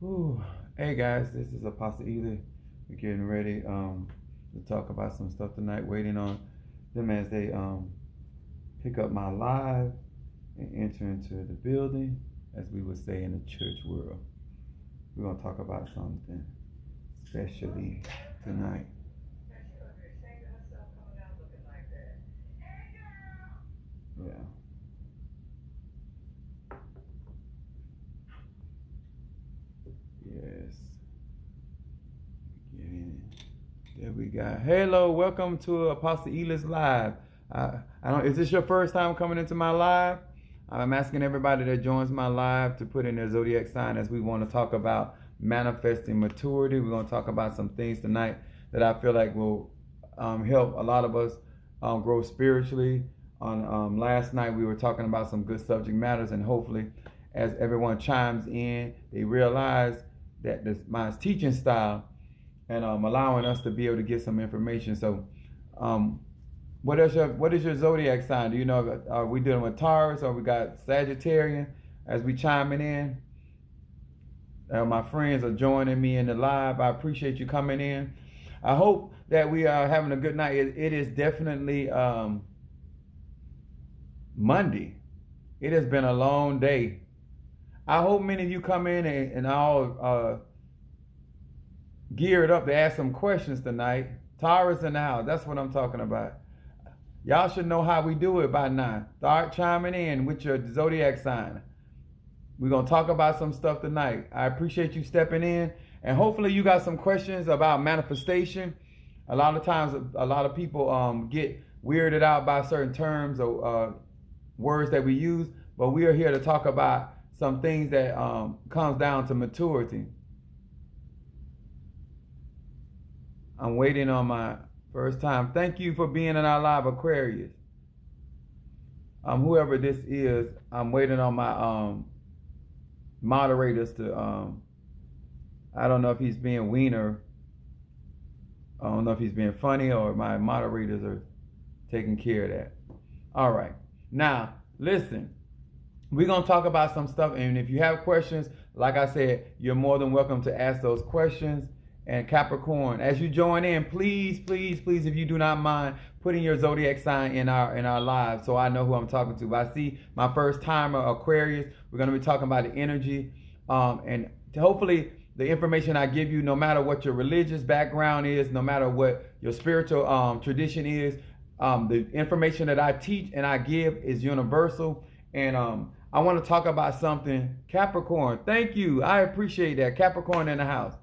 Whew. Hey guys, this is Apostle Ely. We're getting ready to talk about some stuff tonight, waiting on them as they pick up my live and enter into the building, as we would say in the church world. We're going to talk about something especially tonight. Yeah. Yes. Get in. There we go. Hello, welcome to Apostle Ely's Live. I don't. Is this your first time coming into my live? I'm asking everybody that joins my live to put in their zodiac sign, as we want to talk about manifesting maturity. We're going to talk about some things tonight that I feel like will help a lot of us grow spiritually. On last night, we were talking about some good subject matters, and hopefully, as everyone chimes in, they realize that my teaching style and allowing us to be able to get some information. So, what is your zodiac sign? Do you know? Are we dealing with Taurus, or we got Sagittarian? As we chiming in, my friends are joining me in the live. I appreciate you coming in. I hope that we are having a good night. It is definitely Monday. It has been a long day. I hope many of you come in and all geared up to ask some questions tonight. Taurus in the house. That's what I'm talking about. Y'all should know how we do it by now. Start chiming in with your zodiac sign. We're going to talk about some stuff tonight. I appreciate you stepping in. And hopefully you got some questions about manifestation. A lot of times, a lot of people get weirded out by certain terms or words that we use. But we are here to talk about some things that comes down to maturity. I'm waiting on my first time. Thank you for being in our live, Aquarius. Whoever this is, I'm waiting on my moderators to I don't know if he's being wiener. I don't know if he's being funny, or my moderators are taking care of that. All right. Now, listen. We're going to talk about some stuff, and if you have questions, like I said, you're more than welcome to ask those questions. And Capricorn, as you join in, please, if you do not mind, putting your zodiac sign in our live, so I know who I'm talking to. But I see my first timer, Aquarius. We're going to be talking about the energy, and hopefully the information I give you, no matter what your religious background is, no matter what your spiritual tradition is, the information that I teach and I give is universal. And I want to talk about something. Capricorn, thank you. I appreciate that. Capricorn in the house.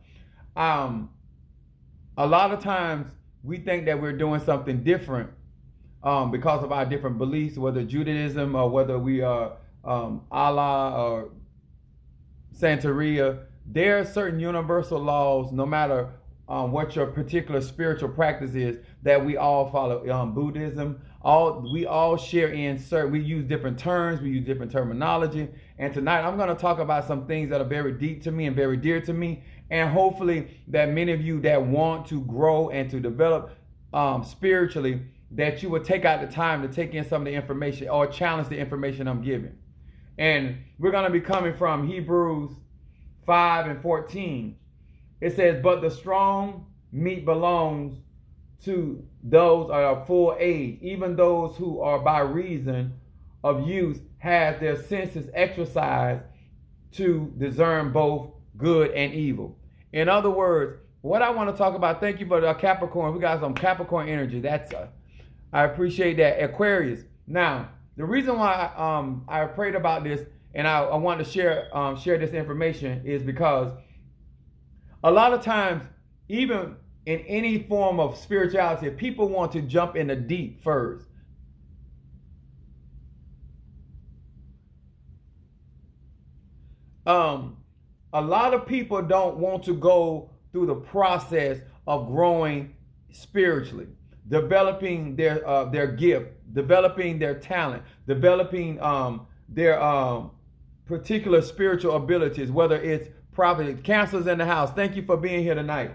A lot of times we think that we're doing something different because of our different beliefs, whether Judaism or whether we are Allah or Santeria. There are certain universal laws, no matter what your particular spiritual practice is, that we all follow. Buddhism, we all share in certain. We use different terms, we use different terminology, and tonight I'm going to talk about some things that are very deep to me and very dear to me. And hopefully that many of you that want to grow and to develop spiritually, that you would take out the time to take in some of the information or challenge the information I'm giving. And we're going to be coming from Hebrews 5:14. It says, but the strong meat belongs to those of full age, even those who are by reason of use has their senses exercised to discern both good and evil. In other words, what I want to talk about, thank you for the Capricorn. We got some Capricorn energy. I appreciate that. Aquarius. Now, the reason why I prayed about this and I want to share this information is because a lot of times, even in any form of spirituality, people want to jump in the deep first. A lot of people don't want to go through the process of growing spiritually, developing their gift, developing their talent, developing their particular spiritual abilities, whether it's prophet. Cancer's in the house. Thank you for being here tonight.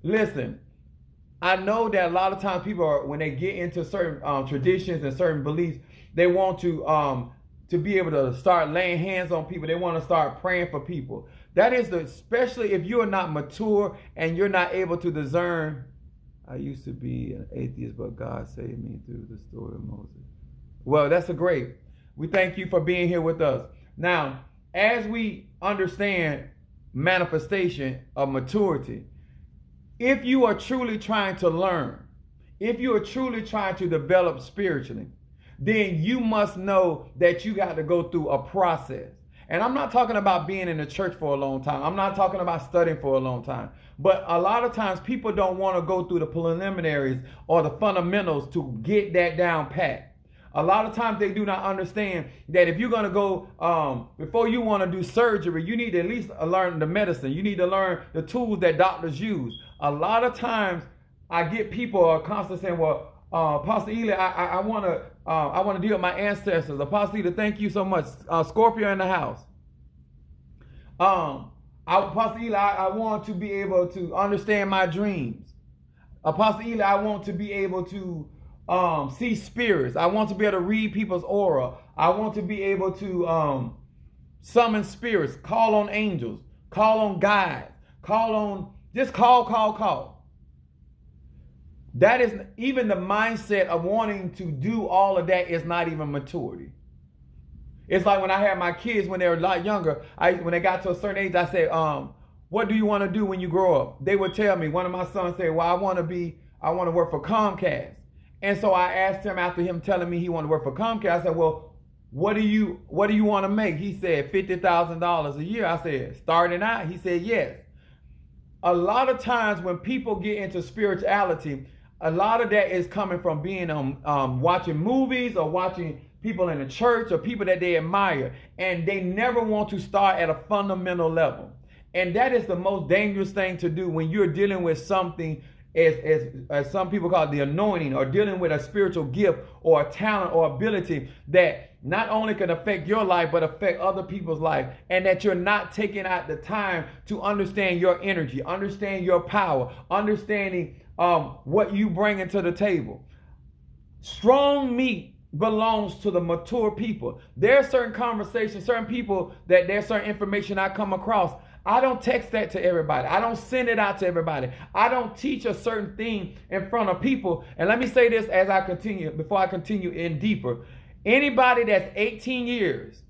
Listen, I know that a lot of times people when they get into certain traditions and certain beliefs, they want to to be able to start laying hands on people. They want to start praying for people. That is especially if you are not mature and you're not able to discern. I used to be an atheist, but God saved me through the story of Moses. Well, that's a great. We thank you for being here with us. Now, as we understand manifestation of maturity, if you are truly trying to learn, if you are truly trying to develop spiritually, then you must know that you got to go through a process. And I'm not talking about being in the church for a long time. I'm not talking about studying for a long time. But a lot of times people don't want to go through the preliminaries or the fundamentals to get that down pat. A lot of times they do not understand that if you're going to go, before you want to do surgery, you need to at least learn the medicine. You need to learn the tools that doctors use. A lot of times I get people constantly saying, well, Pastor Ely, I want to deal with my ancestors. Pastor Ely, thank you so much. Scorpio in the house. Pastor Ely, I want to be able to understand my dreams. Pastor Ely, I want to be able to see spirits. I want to be able to read people's aura. I want to be able to summon spirits, call on angels, call on guides, just call. That is even the mindset of wanting to do all of that is not even maturity. It's like when I had my kids when they were a lot younger, when they got to a certain age, I said, what do you want to do when you grow up? They would tell me, one of my sons said, well, I want to work for Comcast. And so I asked him, after him telling me he wanted to work for Comcast, I said, well, what do you want to make? He said $50,000 a year. I said, starting out? He said, yes. A lot of times when people get into spirituality, a lot of that is coming from being watching movies or watching people in the church or people that they admire, and they never want to start at a fundamental level. And that is the most dangerous thing to do when you're dealing with something as some people call it the anointing, or dealing with a spiritual gift or a talent or ability that not only can affect your life but affect other people's life, and that you're not taking out the time to understand your energy, understand your power, understanding what you bring into the table. Strong meat belongs to the mature people. There are certain conversations, certain people that there's certain information I come across. I don't text that to everybody. I don't send it out to everybody. I don't teach a certain thing in front of people. And let me say this as I continue, before I continue in deeper. Anybody that's 18 years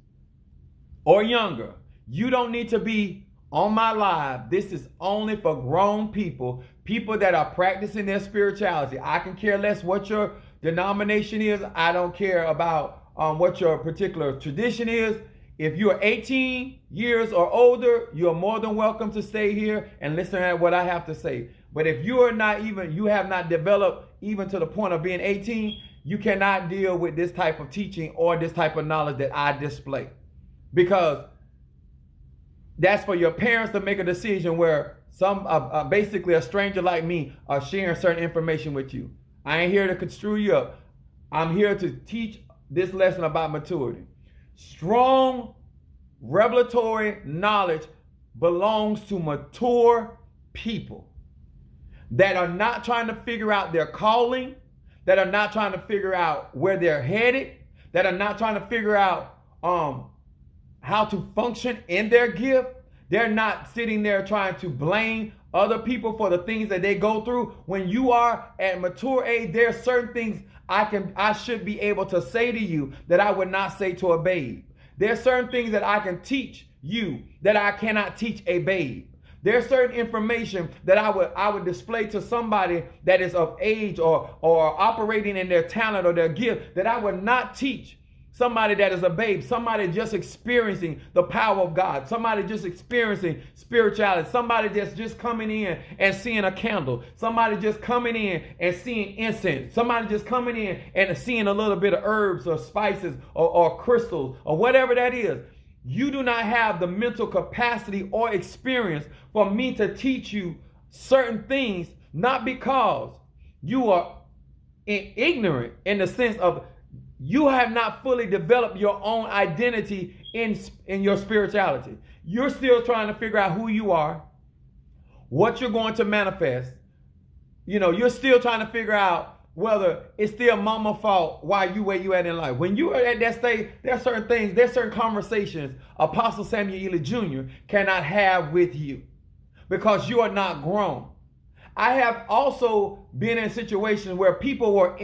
or younger, you don't need to be on my live. This is only for grown people, people that are practicing their spirituality. I can care less what your denomination is. I don't care about what your particular tradition is. If you're 18 years or older, you're more than welcome to stay here and listen to what I have to say. But if you have not developed even to the point of being 18, you cannot deal with this type of teaching or this type of knowledge that I display. Because that's for your parents to make a decision where basically a stranger like me are sharing certain information with you. I ain't here to construe you up. I'm here to teach this lesson about maturity. Strong revelatory knowledge belongs to mature people that are not trying to figure out their calling, that are not trying to figure out where they're headed, that are not trying to figure out how to function in their gift. They're not sitting there trying to blame other people for the things that they go through. When you are at mature age, there are certain things I should be able to say to you that I would not say to a babe. There are certain things that I can teach you that I cannot teach a babe. There's certain information that I would display to somebody that is of age or operating in their talent or their gift that I would not teach somebody that is a babe, somebody just experiencing the power of God, somebody just experiencing spirituality, somebody that's just coming in and seeing a candle, somebody just coming in and seeing incense, somebody just coming in and seeing a little bit of herbs or spices or crystals or whatever that is. You do not have the mental capacity or experience for me to teach you certain things, not because you are ignorant in the sense of you have not fully developed your own identity in your spirituality. You're still trying to figure out who you are, what you're going to manifest. You're still trying to figure out whether it's still mama fault why you where you at in life. When you are at that stage, there are certain things, there's certain conversations Apostle Samuel Ely Jr. cannot have with you because you are not grown. I have also been in situations where people were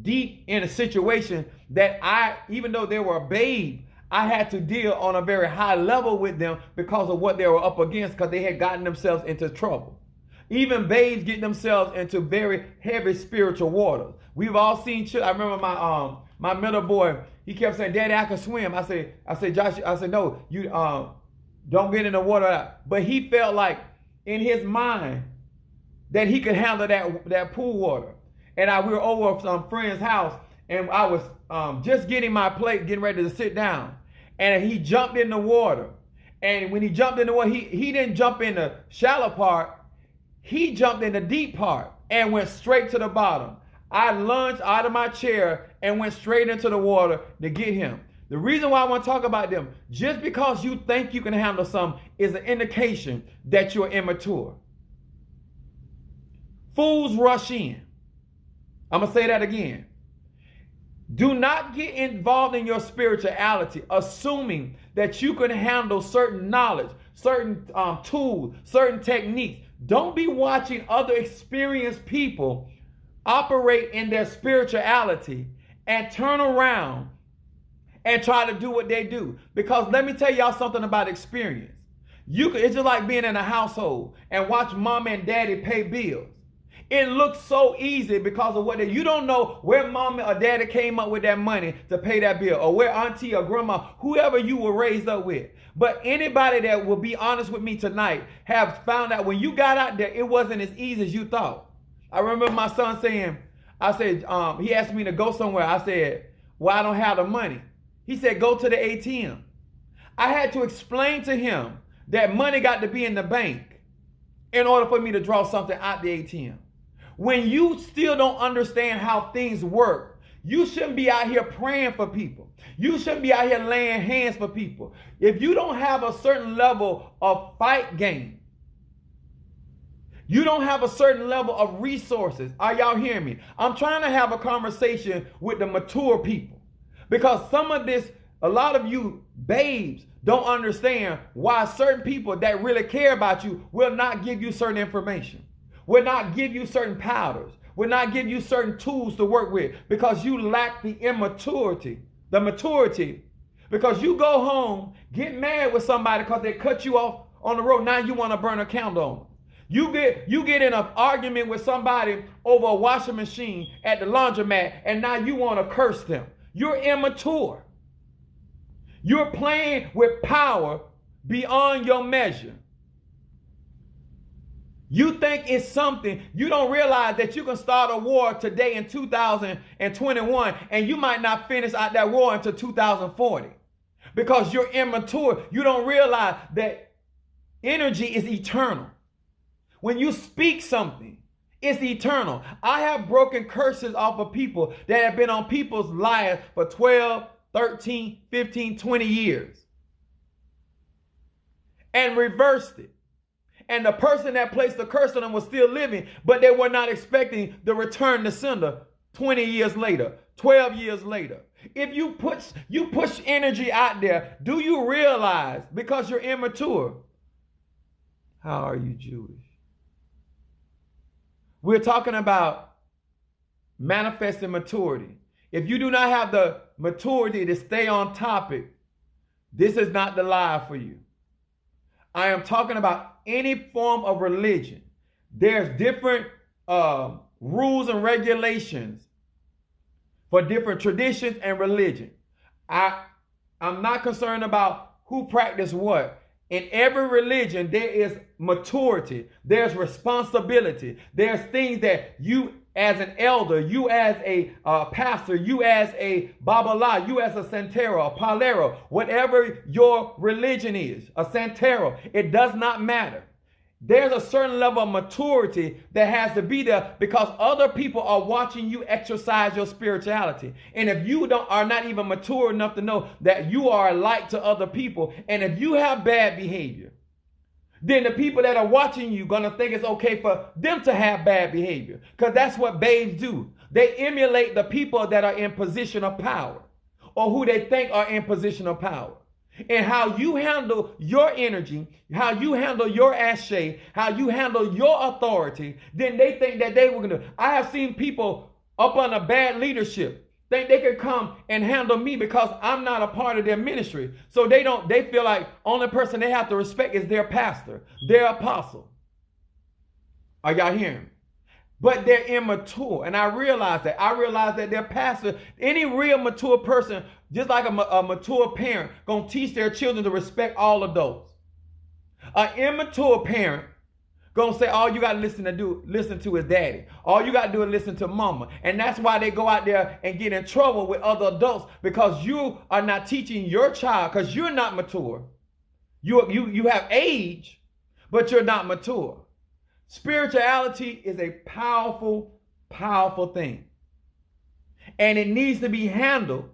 deep in a situation that even though they were a babe, I had to deal on a very high level with them because of what they were up against, because they had gotten themselves into trouble. Even babes get themselves into very heavy spiritual waters. We've all seen children. I remember my middle boy, he kept saying, "Daddy, I can swim." I said, "Josh," I said, "No, you don't get in the water." But he felt like in his mind that he could handle that pool water. And we were over some friend's house, and I was just getting my plate, getting ready to sit down. And he jumped in the water. And when he jumped in the water, he didn't jump in the shallow part. He jumped in the deep part and went straight to the bottom. I lunged out of my chair and went straight into the water to get him. The reason why I want to talk about them, just because you think you can handle something is an indication that you're immature. Fools rush in. I'm going to say that again. Do not get involved in your spirituality assuming that you can handle certain knowledge, certain tools, certain techniques. Don't be watching other experienced people operate in their spirituality and turn around and try to do what they do. Because let me tell y'all something about experience. It's just like being in a household and watch mom and daddy pay bills. It looks so easy because of you don't know where mama or daddy came up with that money to pay that bill, or where auntie or grandma, whoever you were raised up with. But anybody that will be honest with me tonight have found out when you got out there, it wasn't as easy as you thought. I remember my son saying, he asked me to go somewhere. I said, "Well, I don't have the money." He said, "Go to the ATM." I had to explain to him that money got to be in the bank in order for me to draw something out the ATM. When you still don't understand how things work, you shouldn't be out here praying for people. You shouldn't be out here laying hands for people. If you don't have a certain level of fight game, you don't have a certain level of resources. Are y'all hearing me? I'm trying to have a conversation with the mature people, because a lot of you babes don't understand why certain people that really care about you will not give you certain information, will not give you certain powders, will not give you certain tools to work with, because you lack the maturity. Because you go home, get mad with somebody because they cut you off on the road. Now you want to burn a candle on them. You get in an argument with somebody over a washing machine at the laundromat, and now you want to curse them. You're immature. You're playing with power beyond your measure. You think it's something. You don't realize that you can start a war today in 2021 and you might not finish out that war until 2040 because you're immature. You don't realize that energy is eternal. When you speak something, it's eternal. I have broken curses off of people that have been on people's lives for 12, 13, 15, 20 years and reversed it. And the person that placed the curse on them was still living, but they were not expecting the return to sender 20 years later, 12 years later. If you push energy out there, do you realize, because you're immature? How are you Jewish? We're talking about manifesting maturity. If you do not have the maturity to stay on topic, this is not the live for you. I am talking about any form of religion. There's different rules and regulations for different traditions and religion. I'm not concerned about who practices what. In every religion, there is maturity. There's responsibility. There's things that you as an elder, you as a pastor, you as a Babala, you as a Santero, a Palero, whatever your religion is, a Santero, it does not matter. There's a certain level of maturity that has to be there because other people are watching you exercise your spirituality. And if you are not even mature enough to know that you are a light to other people, and if you have bad behavior, then the people that are watching you going to think it's okay for them to have bad behavior, because that's what babes do. They emulate the people that are in position of power or who they think are in position of power. And how you handle your energy, how you handle your ashay, how you handle your authority, then they think that they were going to. I have seen people up under bad leadership think they could come and handle me because I'm not a part of their ministry. So they feel like only person they have to respect is their pastor, their apostle. Are y'all hearing me? But they're immature. And I realize that. I realize that their pastor, any real mature person, just like a mature parent, gonna teach their children to respect all adults. An immature parent gonna say all you gotta listen to is daddy. All you gotta do is listen to mama. And that's why they go out there and get in trouble with other adults, because you are not teaching your child, because you're not mature. You have age, but you're not mature. Spirituality is a powerful, powerful thing. And it needs to be handled.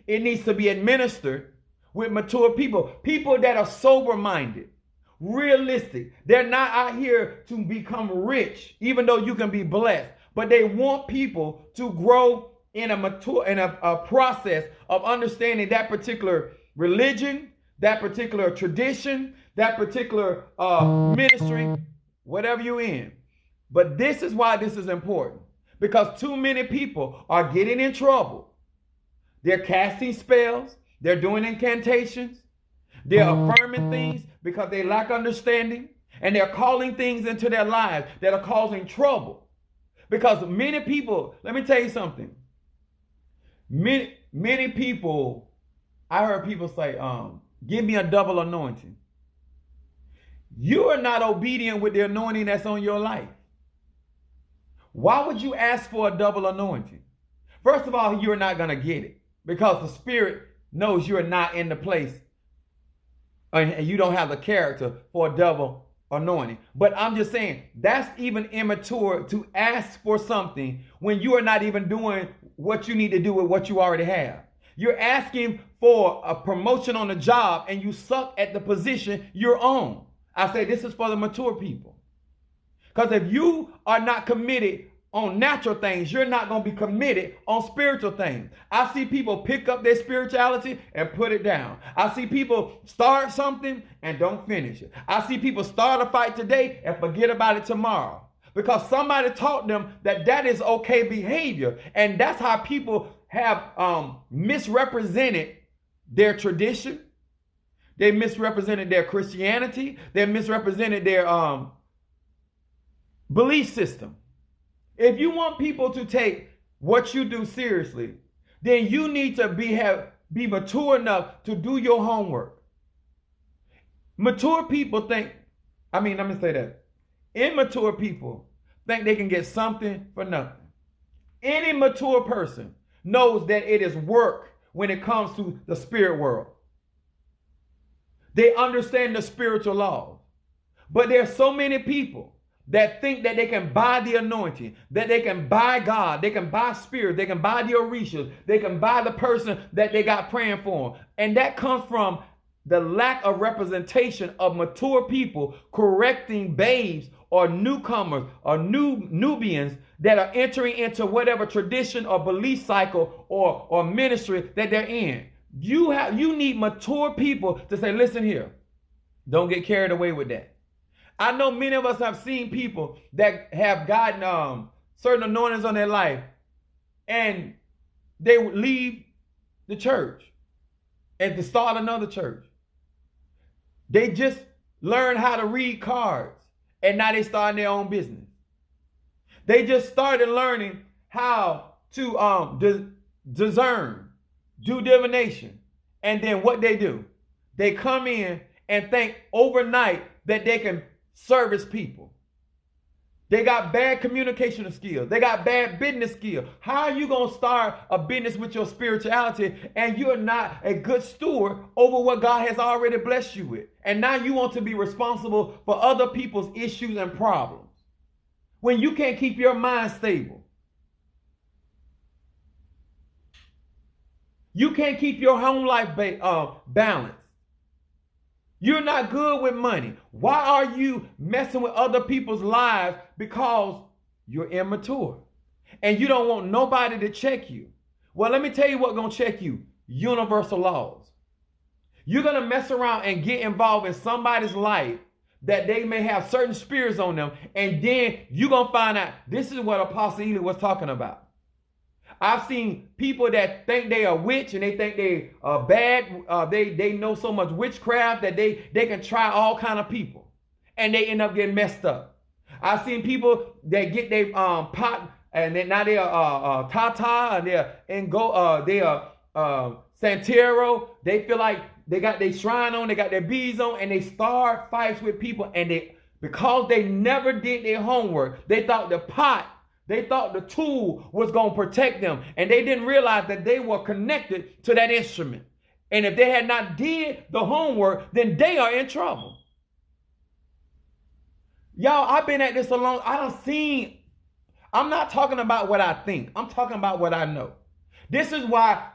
It needs to be administered with mature people. People that are sober-minded, realistic. They're not out here to become rich, even though you can be blessed. But they want people to grow in a process of understanding that particular religion, that particular tradition, that particular ministry, whatever you're in. But this is why this is important. Because too many people are getting in trouble. They're casting spells. They're doing incantations. They're affirming things because they lack understanding. And they're calling things into their lives that are causing trouble. Because many people, let me tell you something. Many people, I heard people say, give me a double anointing. You are not obedient with the anointing that's on your life. Why would you ask for a double anointing? First of all, you're not going to get it because the Spirit knows you're not in the place and you don't have the character for a double anointing. But I'm just saying that's even immature to ask for something when you are not even doing what you need to do with what you already have. You're asking for a promotion on the job and you suck at the position you're on. I say this is for the mature people. Because if you are not committed on natural things, you're not going to be committed on spiritual things. I see people pick up their spirituality and put it down. I see people start something and don't finish it. I see people start a fight today and forget about it tomorrow. Because somebody taught them that that is okay behavior. And that's how people have misrepresented their tradition. They misrepresented their Christianity. They misrepresented their belief system. If you want people to take what you do seriously, then you need to be mature enough to do your homework. Mature people think, let me say that. Immature people think they can get something for nothing. Any mature person knows that it is work when it comes to the spirit world. They understand the spiritual laws. But there are so many people that think that they can buy the anointing, that they can buy God, they can buy spirit, they can buy the orishas, they can buy the person that they got praying for. And that comes from the lack of representation of mature people correcting babes or newcomers or Nubians that are entering into whatever tradition or belief cycle or ministry that they're in. You need mature people to say, listen here, don't get carried away with that. I know many of us have seen people that have gotten certain anointings on their life and they would leave the church and to start another church. They just learned how to read cards and now they starting their own business. They just started learning how to discern, do divination. And then what they do? They come in and think overnight that they can service people. They got bad communication skills. They got bad business skills. How are you going to start a business with your spirituality and you're not a good steward over what God has already blessed you with? And now you want to be responsible for other people's issues and problems when you can't keep your mind stable. You can't keep your home life balanced. You're not good with money. Why are you messing with other people's lives? Because you're immature. and you don't want nobody to check you. Well, let me tell you what's going to check you. Universal laws. You're going to mess around and get involved in somebody's life that they may have certain spirits on them, and then you're going to find out this is what Apostle Ely was talking about. I've seen people that think they are witch and they think they are bad. They know so much witchcraft that they can try all kind of people, and they end up getting messed up. I've seen people that get their pot, and then now they are Tata, and they are Santero. They feel like they got their shrine on, they got their beads on, and they start fights with people, and because they never did their homework, they thought the tool was going to protect them, and they didn't realize that they were connected to that instrument. And if they had not did the homework, then they are in trouble. Y'all, I've been at this a long. I'm not talking about what I think. I'm talking about what I know. This is why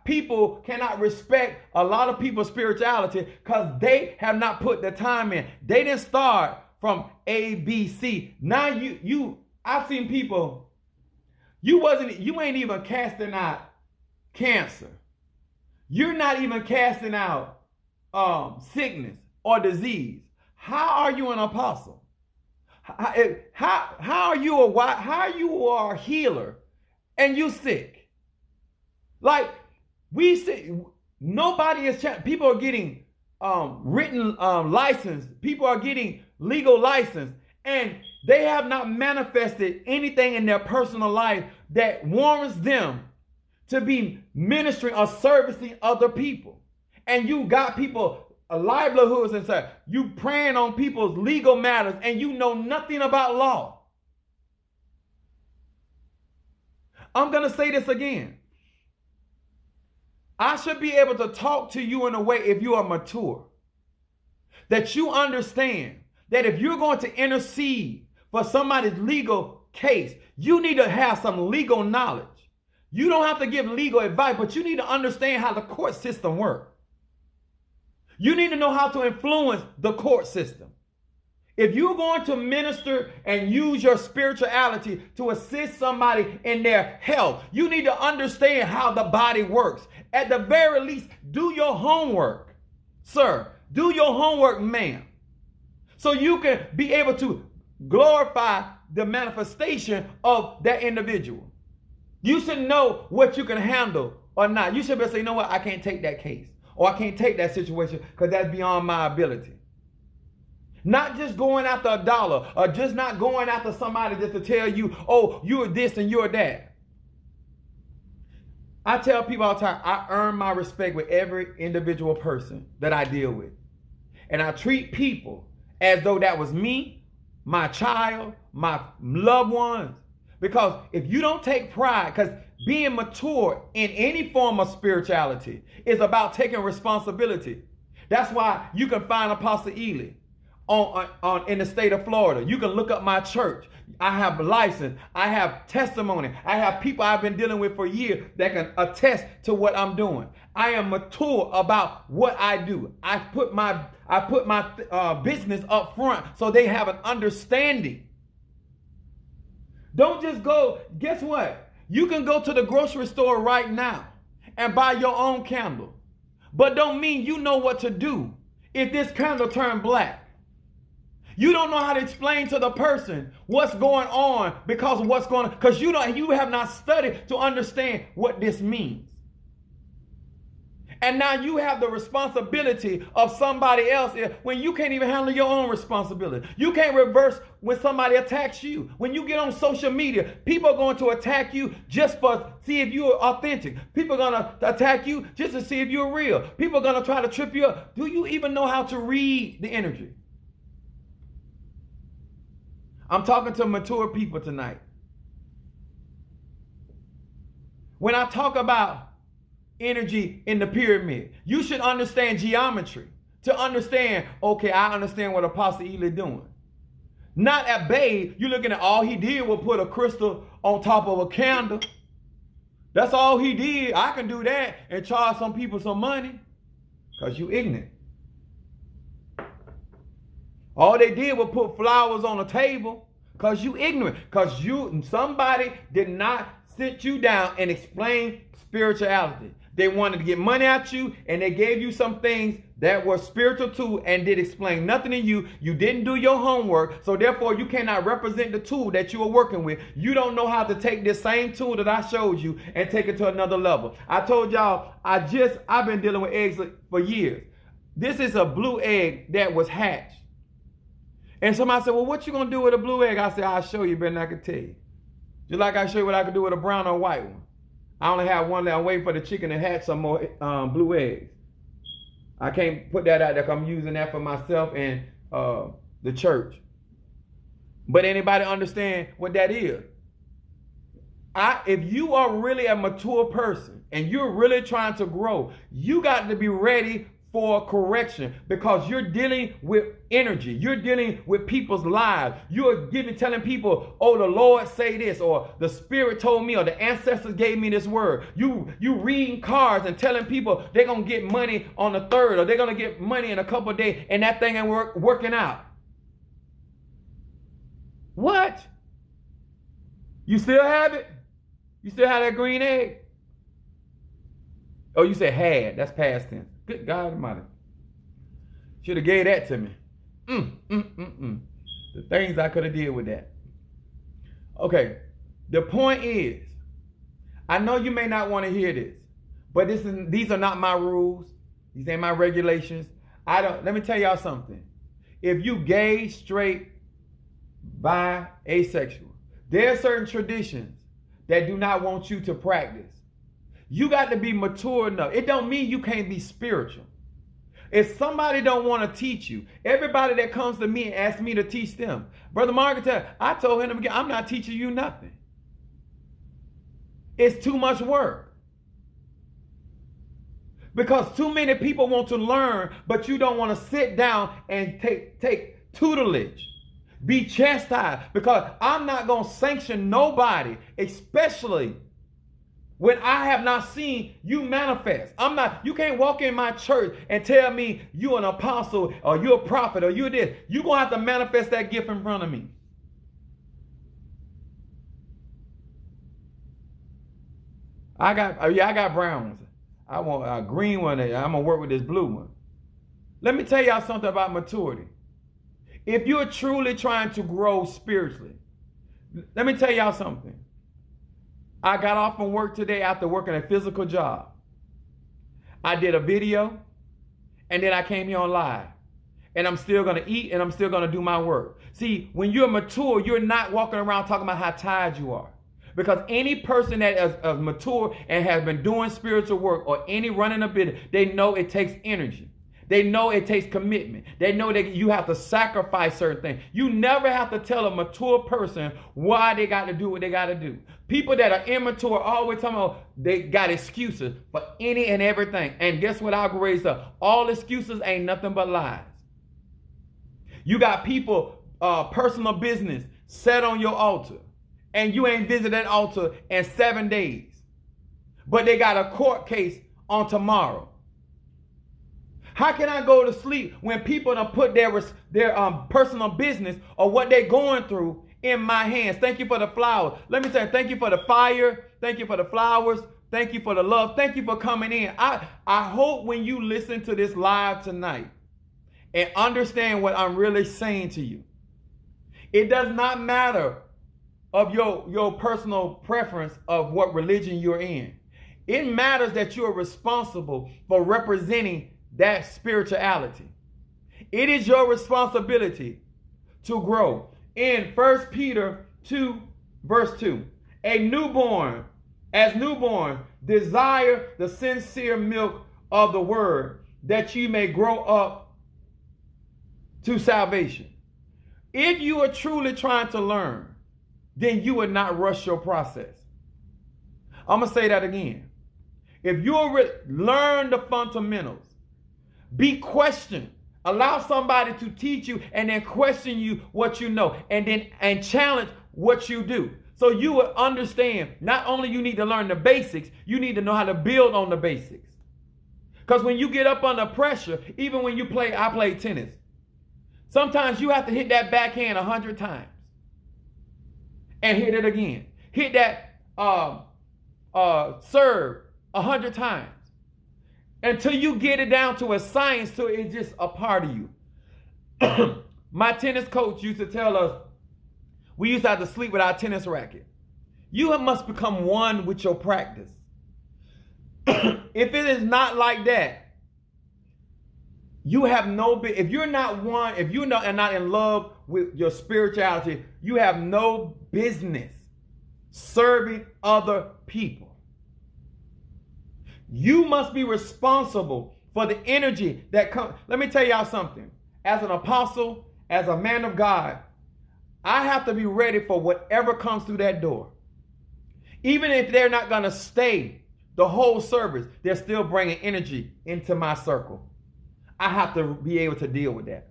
people cannot respect a lot of people's spirituality, because they have not put the time in. They didn't start from A, B, C. Now I've seen people, you ain't even casting out cancer. You're not even casting out sickness or disease. How are you an apostle? How are you a healer and you sick? Like we see, nobody is people are getting written license. People are getting legal license, and they have not manifested anything in their personal life that warrants them to be ministering or servicing other people. And you got people livelihoods and stuff. You praying on people's legal matters, and you know nothing about law. I'm going to say this again. I should be able to talk to you in a way, if you are mature, that you understand that if you're going to intercede for somebody's legal case, you need to have some legal knowledge. You don't have to give legal advice, but you need to understand how the court system works. You need to know how to influence the court system. If you're going to minister and use your spirituality to assist somebody in their health, you need to understand how the body works. At the very least, do your homework, sir. Do your homework, ma'am, so you can be able to glorify the manifestation of that individual. You should know what you can handle or not. You should be able to say, you know what, I can't take that case, or I can't take that situation because that's beyond my ability. Not just going after a dollar, or just not going after somebody just to tell you, oh, you're this and you're that. I tell people all the time, I earn my respect with every individual person that I deal with. And I treat people as though that was me, my child, my loved ones. Because if you don't take pride, because being mature in any form of spirituality is about taking responsibility. That's why you can find Apostle Ely in the state of Florida. You can look up my church. I have a license. I have testimony. I have people I've been dealing with for years that can attest to what I'm doing. I am mature about what I do. I put my business up front so they have an understanding. Don't just go. Guess what? You can go to the grocery store right now and buy your own candle, but don't mean you know what to do if this candle turned black. You don't know how to explain to the person what's going on because of what's going on, because you have not studied to understand what this means. And now you have the responsibility of somebody else when you can't even handle your own responsibility. You can't reverse when somebody attacks you. When you get on social media, people are going to attack you just for see if you're authentic. People are going to attack you just to see if you're real. People are going to try to trip you up. Do you even know how to read the energy? I'm talking to mature people tonight. When I talk about energy in the pyramid, you should understand geometry to understand, okay, I understand what Apostle Ely doing. Not at bay, you're looking at all he did was put a crystal on top of a candle. That's all he did. I can do that and charge some people some money because you ignorant. All they did was put flowers on a table. Because you ignorant. Because somebody did not sit you down and explain spirituality. They wanted to get money out you, and they gave you some things that were spiritual too and did explain nothing to you. You didn't do your homework, so therefore you cannot represent the tool that you are working with. You don't know how to take this same tool that I showed you and take it to another level. I told y'all, I've been dealing with eggs for years. This is a blue egg that was hatched. And somebody said, well, what you going to do with a blue egg? I said, I'll show you better than I can tell you. Just like I show you what I can do with a brown or white one. I only have one that I'm waiting for the chicken to hatch some more blue eggs. I can't put that out there because I'm using that for myself and the church. But anybody understand what that is? If you are really a mature person and you're really trying to grow, you got to be ready for correction, because you're dealing with energy. You're dealing with people's lives. You're telling people, oh, the Lord say this, or the Spirit told me, or the ancestors gave me this word. You reading cards and telling people they're going to get money on the 3rd, or they're going to get money in a couple of days, and that thing ain't working out. What? You still have it? You still have that green egg? Oh, you said had. That's past tense. Good God Almighty. Should have gave that to me. The things I could have did with that. Okay. The point is, I know you may not want to hear this, but these are not my rules. These ain't my regulations. Let me tell y'all something. If you gay, straight, bi, asexual, there are certain traditions that do not want you to practice. You got to be mature enough. It don't mean you can't be spiritual. If somebody don't want to teach you, everybody that comes to me and asks me to teach them, Brother Margaret, I told him again, I'm not teaching you nothing. It's too much work. Because too many people want to learn, but you don't want to sit down and take tutelage. Be chastised. Because I'm not going to sanction nobody, especially when I have not seen you manifest. You can't walk in my church and tell me you're an apostle or you're a prophet or you're this. You're going to have to manifest that gift in front of me. I got brown ones. I want a green one. I'm going to work with this blue one. Let me tell y'all something about maturity. If you're truly trying to grow spiritually, let me tell y'all something. I got off from work today after working a physical job. I did a video, and then I came here on live. And I'm still going to eat, and I'm still going to do my work. See, when you're mature, you're not walking around talking about how tired you are. Because any person that is mature and has been doing spiritual work or any running a business, they know it takes energy. They know it takes commitment. They know that you have to sacrifice certain things. You never have to tell a mature person why they got to do what they got to do. People that are immature always talking about they got excuses for any and everything. And guess what I'll raise up? All excuses ain't nothing but lies. You got people, personal business set on your altar, and you ain't visited that altar in 7 days. But they got a court case on tomorrow. How can I go to sleep when people don't put their personal business or what they're going through in my hands? Thank you for the flowers. Let me tell you, thank you for the fire. Thank you for the flowers. Thank you for the love. Thank you for coming in. I hope when you listen to this live tonight and understand what I'm really saying to you, it does not matter of your personal preference of what religion you're in. It matters that you are responsible for representing that spirituality. It is your responsibility to grow. In 1 Peter 2, verse 2, as newborn, desire the sincere milk of the word, that you may grow up to salvation. If you are truly trying to learn, then you would not rush your process. I'm going to say that again. If you learn the fundamentals, be questioned. Allow somebody to teach you and then question you what you know and challenge what you do. So you will understand not only you need to learn the basics, you need to know how to build on the basics. Because when you get up under pressure, even when I play tennis, sometimes you have to hit that backhand 100 times. and hit it again. Hit that serve 100 times until you get it down to a science, to it's just a part of you. My tennis coach used to tell us we used to have to sleep with our tennis racket. You must become one with your practice. If it is not like that, you have no, if you're not one, if you're not, and not in love with your spirituality, you have no business serving other people. You must be responsible for the energy that comes. Let me tell y'all something. As an apostle, as a man of God, I have to be ready for whatever comes through that door. Even if they're not going to stay the whole service, they're still bringing energy into my circle. I have to be able to deal with that.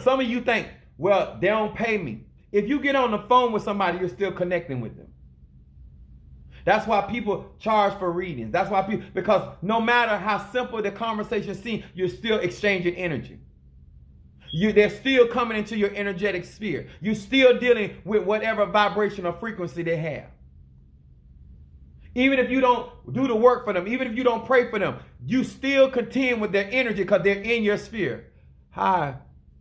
Some of you think, well, they don't pay me. If you get on the phone with somebody, you're still connecting with them. That's why people charge for readings. That's why people, because no matter how simple the conversation seems, you're still exchanging energy. They're still coming into your energetic sphere. You're still dealing with whatever vibration or frequency they have. Even if you don't do the work for them, even if you don't pray for them, you still contend with their energy because they're in your sphere. Hi,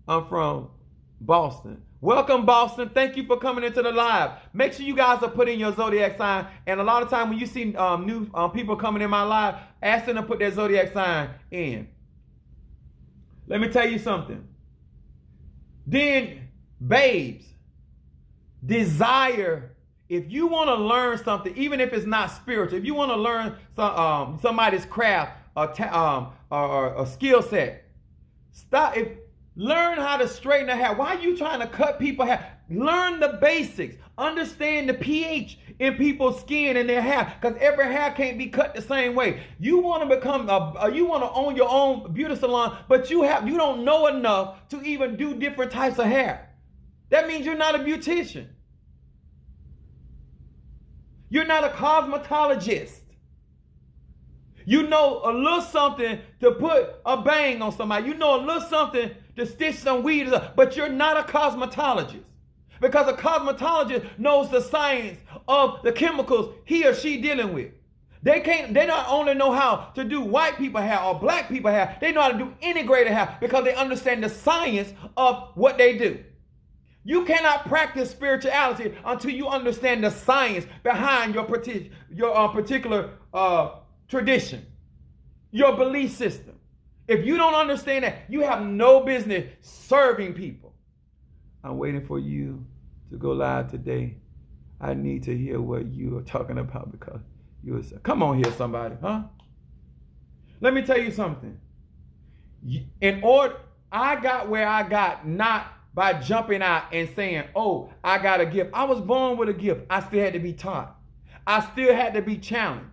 I'm from Boston. Welcome, Boston. Thank you for coming into the live. Make sure you guys are putting your zodiac sign. And a lot of time when you see new people coming in my live, ask them to put their zodiac sign in. Let me tell you something. Then, babes, desire. If you want to learn something, even if it's not spiritual, if you want to learn somebody's craft or a skill set, learn how to straighten their hair. Why are you trying to cut people's hair? Learn the basics. Understand the pH in people's skin and their hair, because every hair can't be cut the same way. You want to become you want to own your own beauty salon, but you don't know enough to even do different types of hair. That means you're not a beautician. You're not a cosmetologist. You know a little something to put a bang on somebody. You know a little something to stitch some weeds up, but you're not a cosmetologist. Because a cosmetologist knows the science of the chemicals he or she dealing with. They not only know how to do white people hair or black people hair, they know how to do integrated hair because they understand the science of what they do. You cannot practice spirituality until you understand the science behind your particular tradition, your belief system. If you don't understand that, you have no business serving people. I'm waiting for you to go live today. I need to hear what you are talking about because come on here, somebody, huh? Let me tell you something. I got where I got not by jumping out and saying, oh, I got a gift. I was born with a gift. I still had to be taught. I still had to be challenged.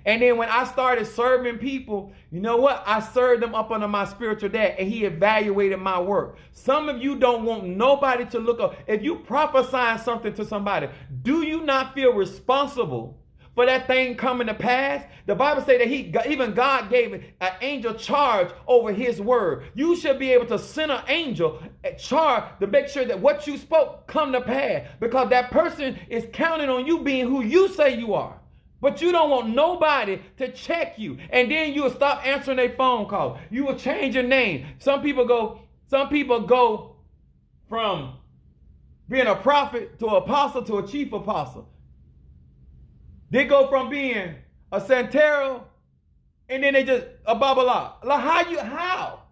And then when I started serving people, you know what? I served them up under my spiritual dad, and he evaluated my work. Some of you don't want nobody to look up. If you prophesy something to somebody, do you not feel responsible for that thing coming to pass? The Bible says that even God gave an angel charge over his word. You should be able to send an angel charge to make sure that what you spoke come to pass, because that person is counting on you being who you say you are. But you don't want nobody to check you. And then you will stop answering their phone calls. You will change your name. Some people go from being a prophet to an apostle to a chief apostle. They go from being a Santero and then they just a Babala. Like how?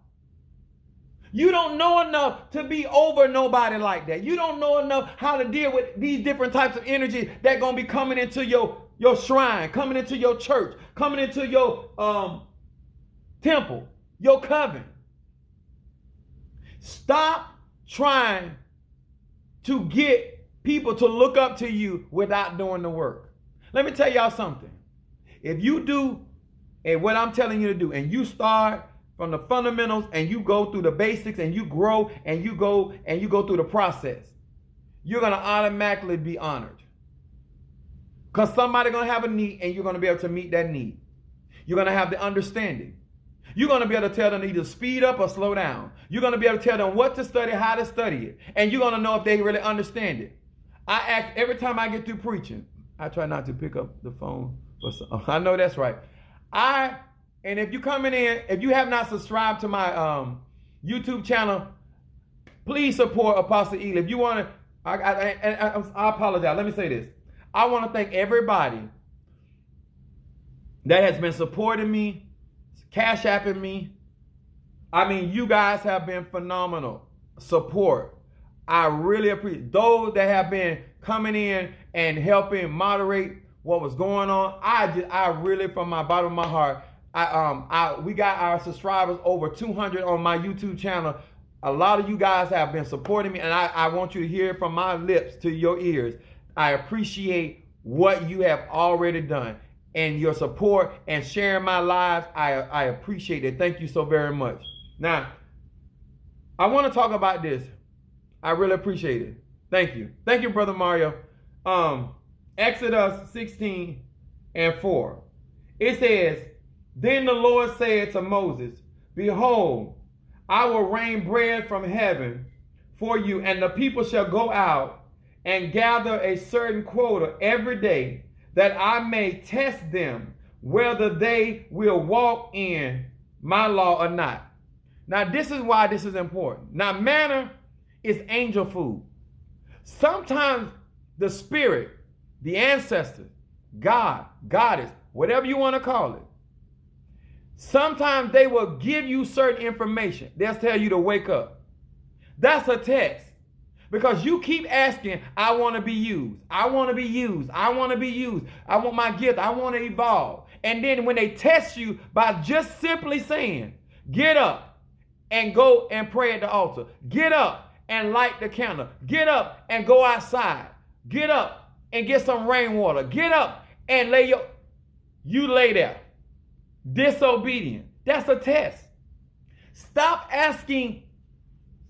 You don't know enough to be over nobody like that. You don't know enough how to deal with these different types of energy that gonna be coming into your shrine, coming into your church, coming into your temple, your coven. Stop trying to get people to look up to you without doing the work. Let me tell y'all something. If you do what I'm telling you to do, and you start from the fundamentals and you go through the basics and you grow and you go through the process, you're going to automatically be honored. Because somebody's going to have a need and you're going to be able to meet that need. You're going to have the understanding. You're going to be able to tell them to either speed up or slow down. You're going to be able to tell them what to study, how to study it. And you're going to know if they really understand it. I ask every time I get through preaching, I try not to pick up the phone. I know that's right. And if you're coming in, if you have not subscribed to my YouTube channel, please support Apostle Ely. If you want to, I apologize. Let me say this. I want to thank everybody that has been supporting me, cash apping me. I mean, you guys have been phenomenal support. I really appreciate those that have been coming in and helping moderate what was going on. I really, from my bottom of my heart, we got our subscribers over 200 on my YouTube channel. A lot of you guys have been supporting me, and I want you to hear from my lips to your ears. I appreciate what you have already done and your support and sharing my lives. I appreciate it. Thank you so very much. Now, I want to talk about this. I really appreciate it. Thank you. Thank you, Brother Mario. Exodus 16:4. It says, "Then the Lord said to Moses, Behold, I will rain bread from heaven for you, and the people shall go out and gather a certain quota every day, that I may test them whether they will walk in my law or not." Now, this is why this is important. Now, manna is angel food. Sometimes the spirit, the ancestors, God, goddess, whatever you want to call it, sometimes they will give you certain information. They'll tell you to wake up. That's a test. Because you keep asking, I want to be used. I want to be used. I want to be used. I want my gift. I want to evolve. And then when they test you by just simply saying, get up and go and pray at the altar. Get up and light the candle. Get up and go outside. Get up and get some rainwater. Get up and you lay there. Disobedient. That's a test. Stop asking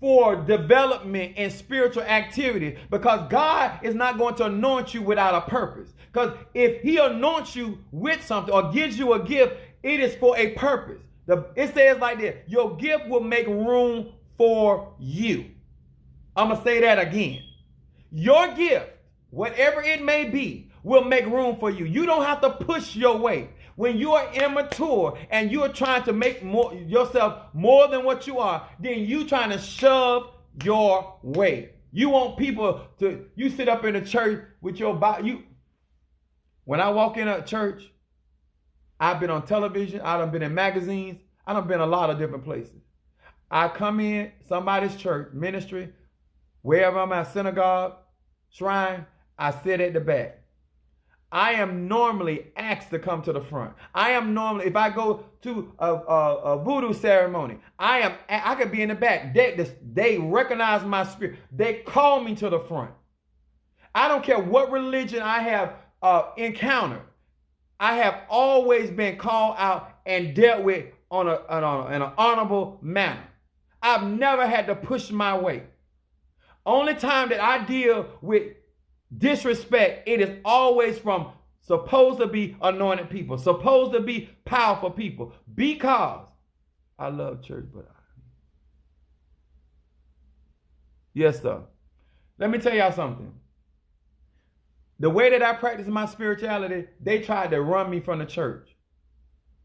for development and spiritual activity, because God is not going to anoint you without a purpose. Because if he anoints you with something or gives you a gift, it is for a purpose. It says like this: your gift will make room for you. I'm going to say that again. Your gift, whatever it may be, will make room for you. You don't have to push your way. When you are immature and you are trying to make yourself more than what you are, then you trying to shove your way. You want people to, you sit up in a church with your body. When I walk in a church, I've been on television, I've been in magazines, I've been a lot of different places. I come in somebody's church, ministry, wherever I'm at, synagogue, shrine, I sit at the back. I am normally asked to come to the front. I am normally, if I go to a voodoo ceremony, I could be in the back. They recognize my spirit. They call me to the front. I don't care what religion I have encountered. I have always been called out and dealt with in an honorable manner. I've never had to push my way. Only time that I deal with disrespect, it is always from supposed to be anointed people, supposed to be powerful people, because I love church, but yes, sir. Let me tell y'all something. The way that I practice my spirituality, they tried to run me from the church,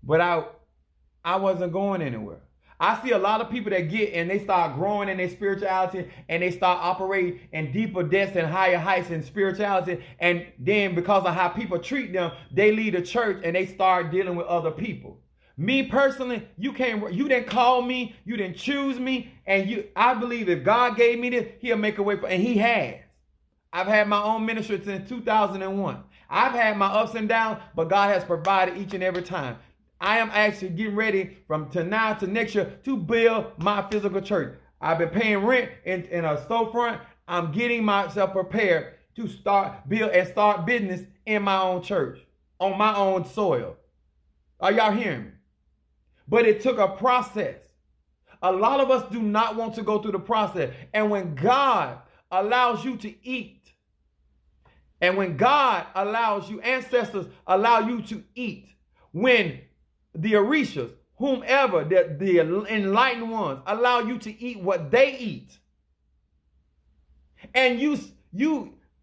but I wasn't going anywhere. I see a lot of people that get and they start growing in their spirituality and they start operating in deeper depths and higher heights in spirituality. And then because of how people treat them, they leave the church and they start dealing with other people. Me personally, you didn't call me, you didn't choose me. And I believe if God gave me this, he'll make a way for, and he has. I've had my own ministry since 2001. I've had my ups and downs, but God has provided each and every time. I am actually getting ready from now to next year to build my physical church. I've been paying rent in a storefront. I'm getting myself prepared to start business in my own church, on my own soil. Are y'all hearing me? But it took a process. A lot of us do not want to go through the process. And when God allows you to eat, and when God allows you, ancestors allow you to eat, when the Orishas, whomever, the enlightened ones, allow you to eat what they eat. And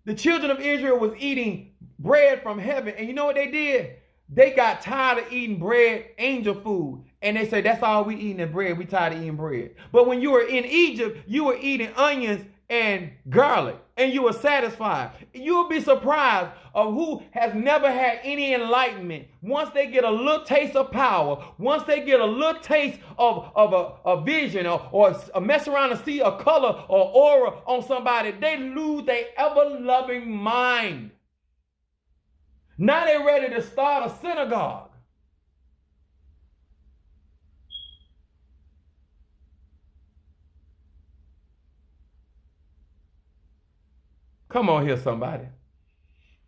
the children of Israel was eating bread from heaven. And you know what they did? They got tired of eating bread, angel food. And they say, that's all we eating is bread. We tired of eating bread. But when you were in Egypt, you were eating onions and garlic, and you were satisfied. You'll be surprised of who has never had any enlightenment. Once they get a little taste of power, once they get a little taste of a vision, or mess around and see a color or aura on somebody, they lose their ever-loving mind. Now they're ready to start a synagogue. Come on here, somebody.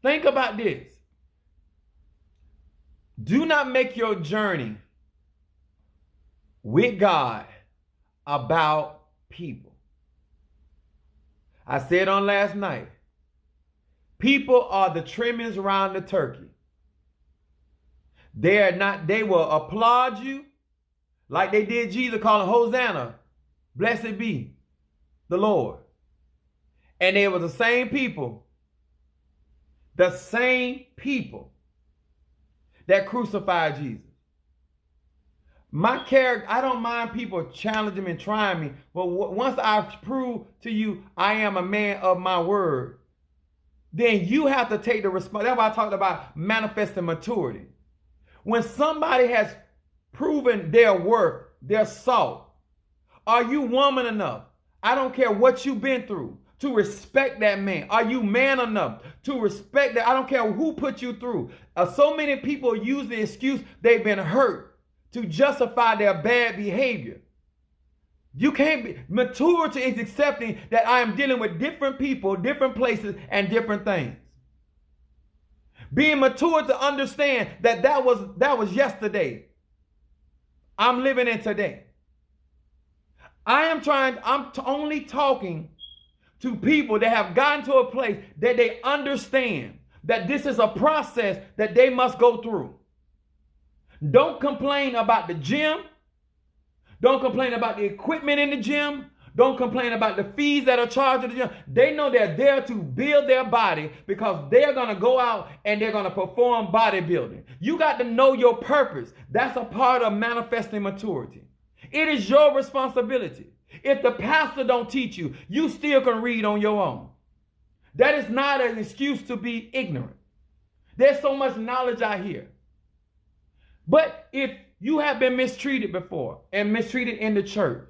Think about this. Do not make your journey with God about people. I said on last night, people are the trimmings around the turkey. They will applaud you like they did Jesus, calling Hosanna, blessed be the Lord. And they were the same people that crucified Jesus. My character, I don't mind people challenging me and trying me, but once I prove to you I am a man of my word, then you have to take the responsibility. That's why I talked about manifesting maturity. When somebody has proven their worth, their salt, are you woman enough? I don't care what you've been through, to respect that man. Are you man enough to respect that? I don't care who put you through. So many people use the excuse they've been hurt to justify their bad behavior. You can't be. Maturity is accepting that I am dealing with different people, different places, and different things. Being mature to understand that was yesterday. I'm living in today. I'm only talking to people that have gotten to a place that they understand that this is a process that they must go through. Don't complain about the gym. Don't complain about the equipment in the gym. Don't complain about the fees that are charged at the gym. They know they're there to build their body because they're going to go out and they're going to perform bodybuilding. You got to know your purpose. That's a part of manifesting maturity. It is your responsibility. If the pastor don't teach you, you still can read on your own. That is not an excuse to be ignorant. There's so much knowledge out here. But if you have been mistreated before and mistreated in the church,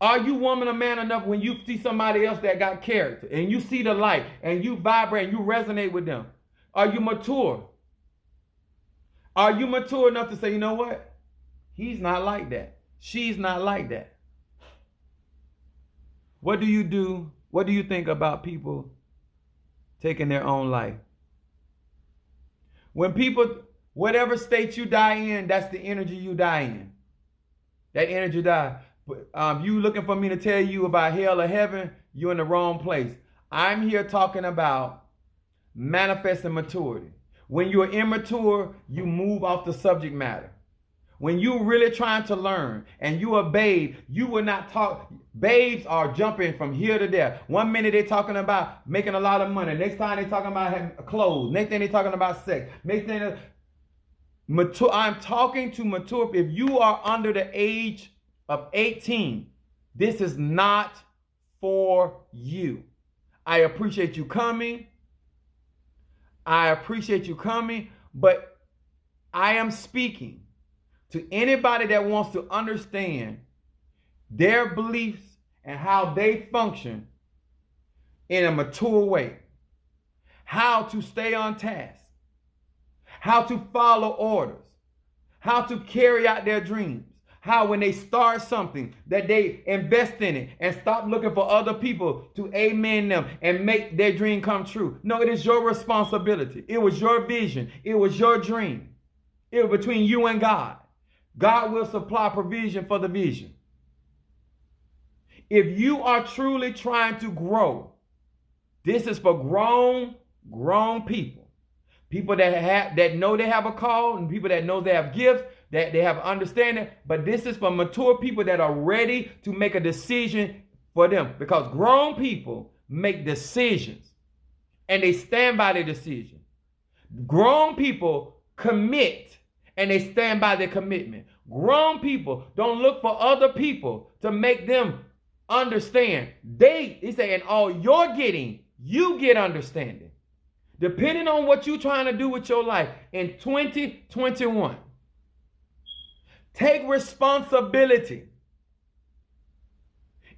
are you woman or man enough when you see somebody else that got character and you see the light and you vibrate and you resonate with them? Are you mature? Are you mature enough to say, you know what? He's not like that. She's not like that. What do you do? What do you think about people taking their own life? When people, whatever state you die in, that's the energy you die in. That energy die. You looking for me to tell you about hell or heaven, you're in the wrong place. I'm here talking about manifesting maturity. When you're immature, you move off the subject matter. When you're really trying to learn and you're a babe, you will not talk. Babes are jumping from here to there. One minute they're talking about making a lot of money. Next time they're talking about having clothes. Next thing they're talking about sex. Next thing, mature. I'm talking to mature. If you are under the age of 18, this is not for you. I appreciate you coming. But I am speaking to anybody that wants to understand their beliefs and how they function in a mature way. How to stay on task. How to follow orders. How to carry out their dreams. How when they start something that they invest in it and stop looking for other people to amen them and make their dream come true. No, it is your responsibility. It was your vision. It was your dream. It was between you and God. God will supply provision for the vision. If you are truly trying to grow, this is for grown people. People that know they have a call and people that know they have gifts. that they have understanding, but this is for mature people that are ready to make a decision for them, because grown people make decisions and they stand by their decision. Grown people commit and they stand by their commitment. Grown people don't look for other people to make them understand. They say, in all you're getting, you get understanding. Depending on what you're trying to do with your life in 2021, take responsibility.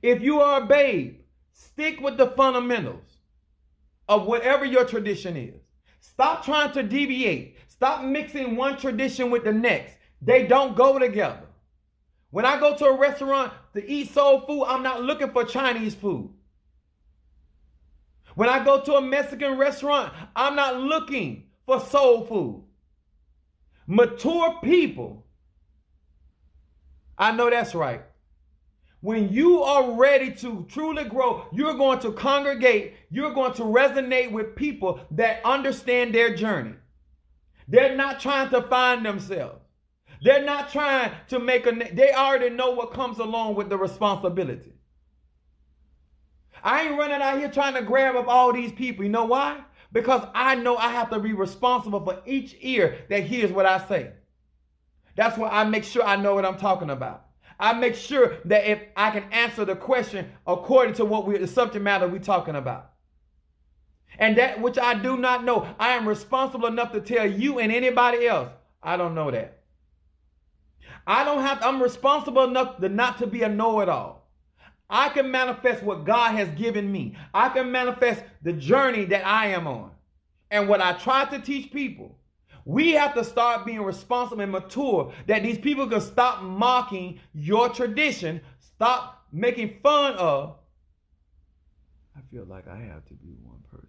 If you are a babe, stick with the fundamentals of whatever your tradition is. Stop trying to deviate. Stop mixing one tradition with the next. They don't go together. When I go to a restaurant to eat soul food, I'm not looking for Chinese food. When I go to a Mexican restaurant, I'm not looking for soul food. Mature people, I know that's right. When you are ready to truly grow, you're going to congregate, you're going to resonate with people that understand their journey. They're not trying to find themselves. They're not trying to they already know what comes along with the responsibility. I ain't running out here trying to grab up all these people. You know why? Because I know I have to be responsible for each ear that hears what I say. That's why I make sure I know what I'm talking about. I make sure that if I can answer the question according to the subject matter we're talking about. And that which I do not know, I am responsible enough to tell you and anybody else, I don't know that. I'm responsible enough not to be a know-it-all. I can manifest what God has given me. I can manifest the journey that I am on. And what I try to teach people, we have to start being responsible and mature, that these people can stop mocking your tradition, stop making fun of. I feel like I have to be one person.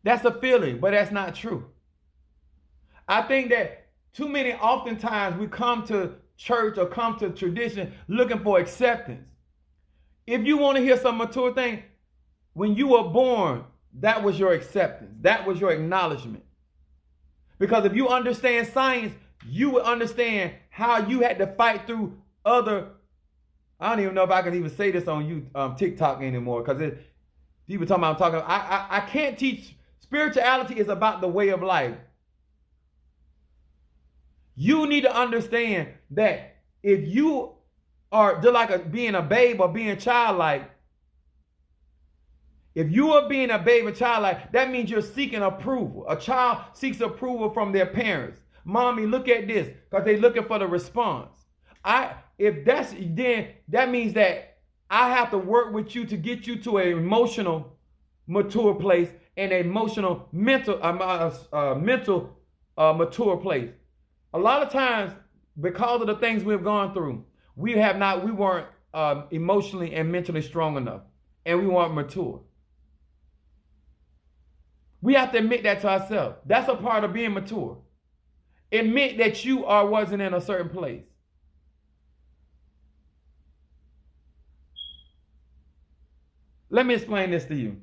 That's a feeling, but that's not true. I think that oftentimes we come to church or come to tradition looking for acceptance. If you want to hear some mature thing, when you were born, that was your acceptance. That was your acknowledgement. Because if you understand science, you would understand how you had to fight through other. I don't even know if I can even say this on TikTok anymore, because people talking about I can't teach. Spirituality is about the way of life. You need to understand that if you are just like being a babe or being childlike, if you are being a babe and childlike, that means you're seeking approval. A child seeks approval from their parents. Mommy, look at this, because they're looking for the response. Then that means that I have to work with you to get you to an emotional mature place and an emotional mental mature place. A lot of times, because of the things we've gone through, we weren't emotionally and mentally strong enough, and we weren't mature. We have to admit that to ourselves. That's a part of being mature. Admit that you wasn't in a certain place. Let me explain this to you.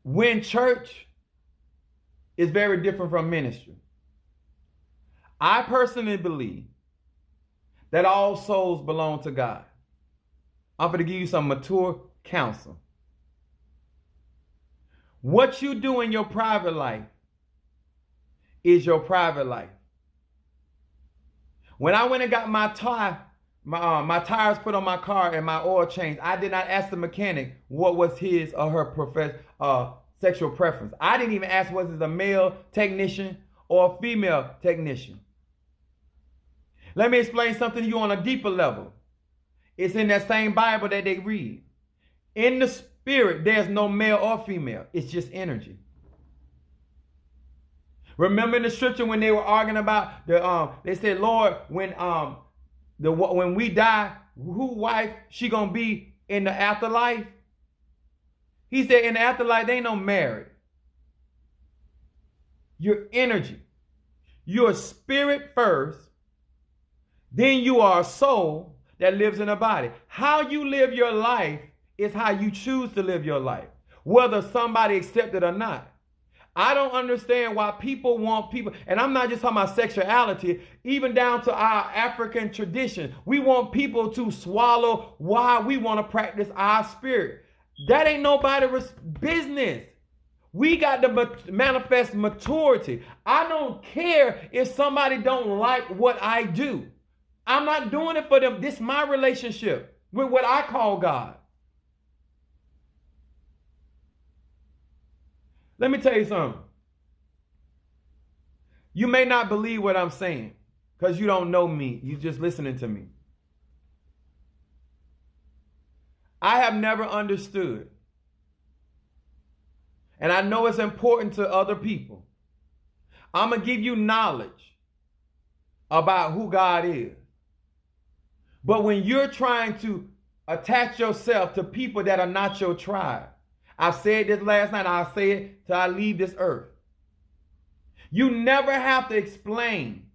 When church is very different from ministry, I personally believe that all souls belong to God. I'm going to give you some mature counsel. What you do in your private life is your private life. When I went and got my tires put on my car and my oil changed, I did not ask the mechanic what was his or her sexual preference. I didn't even ask was it a male technician or a female technician. Let me explain something to you on a deeper level. It's in that same Bible that they read. In the spirit, there's no male or female. It's just energy. Remember in the scripture when they were arguing about they said, Lord, when we die, who wife she gonna be in the afterlife? He said in the afterlife, they ain't no married. Your energy. You're a spirit first, then you are a soul that lives in a body. How you live your life is how you choose to live your life. whether somebody accepts it or not. I don't understand why people want people, and I'm not just talking about sexuality, even down to our African tradition. We want people to swallow why we want to practice our spirit. That ain't nobody's business. We got to manifest maturity. I don't care if somebody don't like what I do. I'm not doing it for them. This is my relationship with what I call God. Let me tell you something. You may not believe what I'm saying because you don't know me. You're just listening to me. I have never understood, and I know it's important to other people. I'm going to give you knowledge about who God is. But when you're trying to attach yourself to people that are not your tribe, I said this last night, I'll say it till I leave this earth. You never have to explain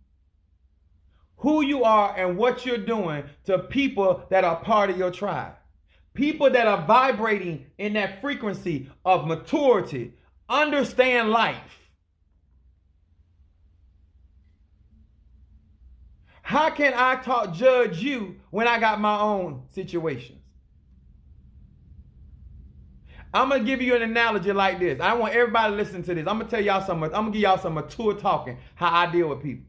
who you are and what you're doing to people that are part of your tribe. People that are vibrating in that frequency of maturity, understand life. How can I judge you when I got my own situations? I'm going to give you an analogy like this. I want everybody to listen to this. I'm going to tell y'all something. I'm going to give y'all some mature talking, how I deal with people.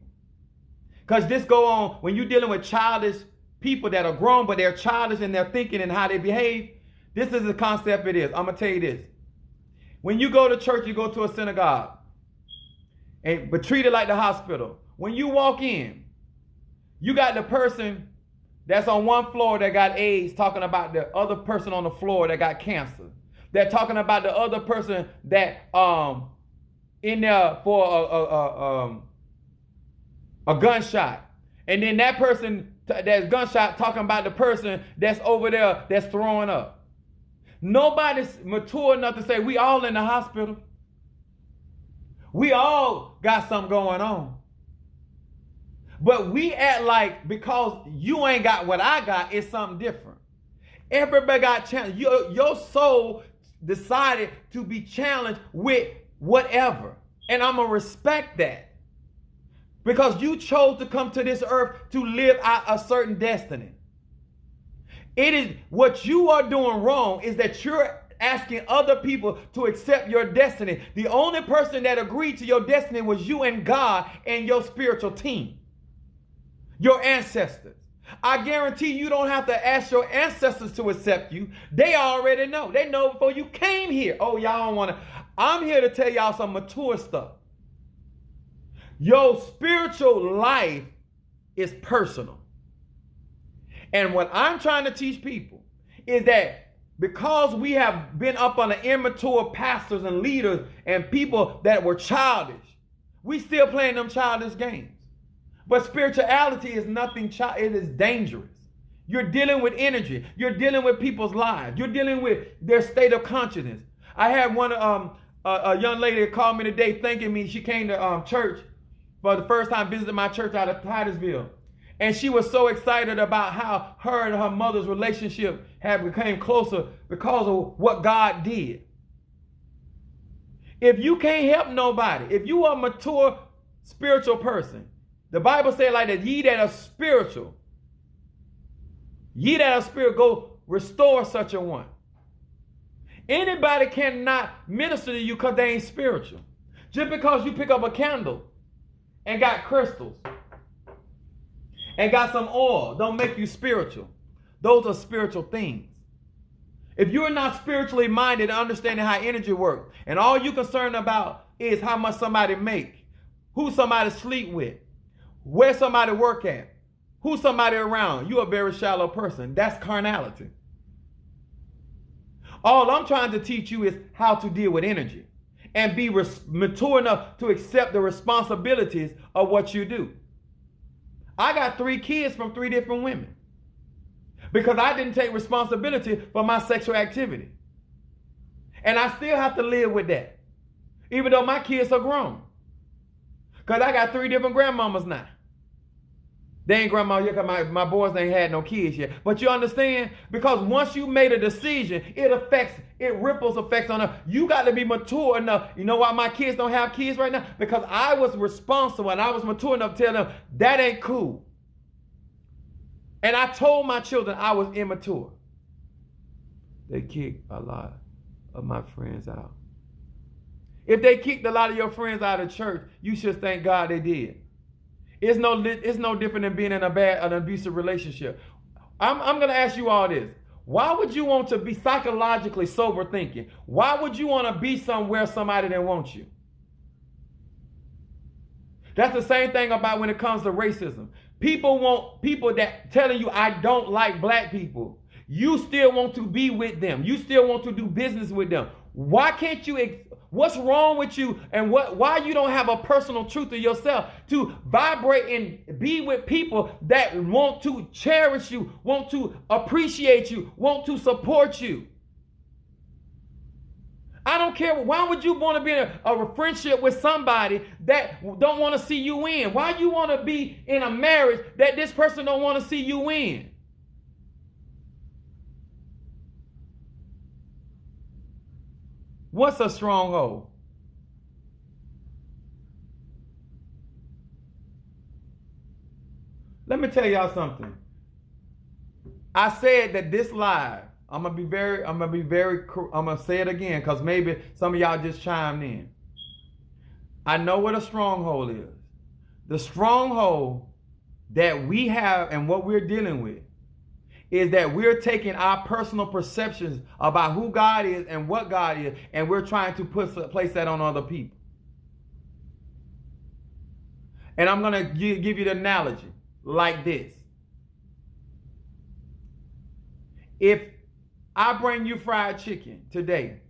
Because this go on when you're dealing with childish people that are grown, but they're childish in their thinking and how they behave. This is the concept it is. I'm going to tell you this. When you go to church, you go to a synagogue, but treat it like the hospital. When you walk in, you got the person that's on one floor that got AIDS talking about the other person on the floor that got cancer. They're talking about the other person that in there for a gunshot. And then that person that's gunshot talking about the person that's over there that's throwing up. Nobody's mature enough to say we all in the hospital. We all got something going on. But we act like because you ain't got what I got, it's something different. Everybody got challenged. Your soul decided to be challenged with whatever. And I'm going to respect that. Because you chose to come to this earth to live out a certain destiny. It is what you are doing wrong is that you're asking other people to accept your destiny. The only person that agreed to your destiny was you and God and your spiritual team. Your ancestors. I guarantee you don't have to ask your ancestors to accept you. They already know. They know before you came here. Oh, y'all don't want to. I'm here to tell y'all some mature stuff. Your spiritual life is personal. And what I'm trying to teach people is that because we have been up on the immature pastors and leaders and people that were childish, we still playing them childish games. But spirituality is nothing it is dangerous. You're dealing with energy. You're dealing with people's lives. You're dealing with their state of consciousness. I had one a young lady that called me today thanking me. She came to church for the first time, visited my church out of Titusville. And she was so excited about how her and her mother's relationship had become closer because of what God did. If you can't help nobody, if you are a mature spiritual person, the Bible says like that, ye that are spiritual, go restore such a one. Anybody cannot minister to you because they ain't spiritual. Just because you pick up a candle and got crystals and got some oil don't make you spiritual. Those are spiritual things. If you're not spiritually minded and understanding how energy works, and all you're concerned about is how much somebody make, who somebody sleep with, where somebody work at, who somebody around, you're a very shallow person. That's carnality. All I'm trying to teach you is how to deal with energy and be mature enough to accept the responsibilities of what you do. I got 3 kids from 3 different women because I didn't take responsibility for my sexual activity. And I still have to live with that, even though my kids are grown. Because I got 3 different grandmamas now. They ain't grandma yet because my boys ain't had no kids yet. But you understand? Because once you made a decision, it ripples effects on them. You got to be mature enough. You know why my kids don't have kids right now? Because I was responsible and I was mature enough to tell them, that ain't cool. And I told my children I was immature. They kicked a lot of my friends out. If they kicked a lot of your friends out of church, you should thank God they did. It's no different than being in an abusive relationship. I'm going to ask you all this. Why would you want to be psychologically sober thinking? Why would you want to be somewhere somebody didn't want you? That's the same thing about when it comes to racism. People want people that telling you, I don't like black people. You still want to be with them. You still want to do business with them. Why can't you, what's wrong with you, and why you don't have a personal truth of yourself to vibrate and be with people that want to cherish you, want to appreciate you, want to support you? I don't care. Why would you want to be in a friendship with somebody that don't want to see you in? Why you want to be in a marriage that this person don't want to see you in? What's a stronghold? Let me tell y'all something. I said that this live, I'm gonna say it again because maybe some of y'all just chimed in. I know what a stronghold is. The stronghold that we have and what we're dealing with is that we're taking our personal perceptions about who God is and what God is, and we're trying to place that on other people. And I'm going to give you the analogy like this. If I bring you fried chicken today,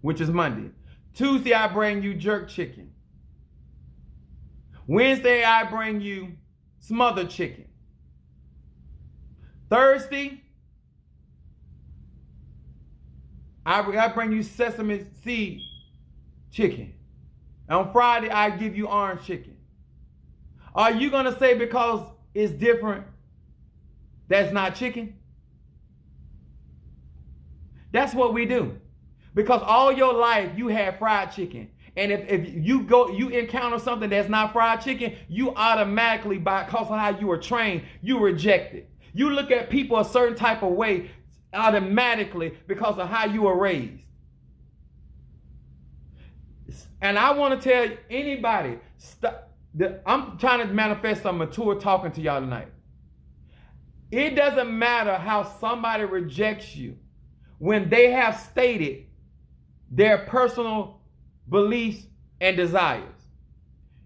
which is Monday, Tuesday I bring you jerk chicken, Wednesday I bring you smothered chicken, Thursday, I bring you sesame seed chicken. On Friday, I give you orange chicken. Are you going to say because it's different, that's not chicken? That's what we do. Because all your life, you had fried chicken. And if you encounter something that's not fried chicken, you automatically, because of how you were trained, you reject it. You look at people a certain type of way automatically because of how you were raised. And I want to tell anybody, I'm trying to manifest some mature talking to y'all tonight. It doesn't matter how somebody rejects you when they have stated their personal beliefs and desires.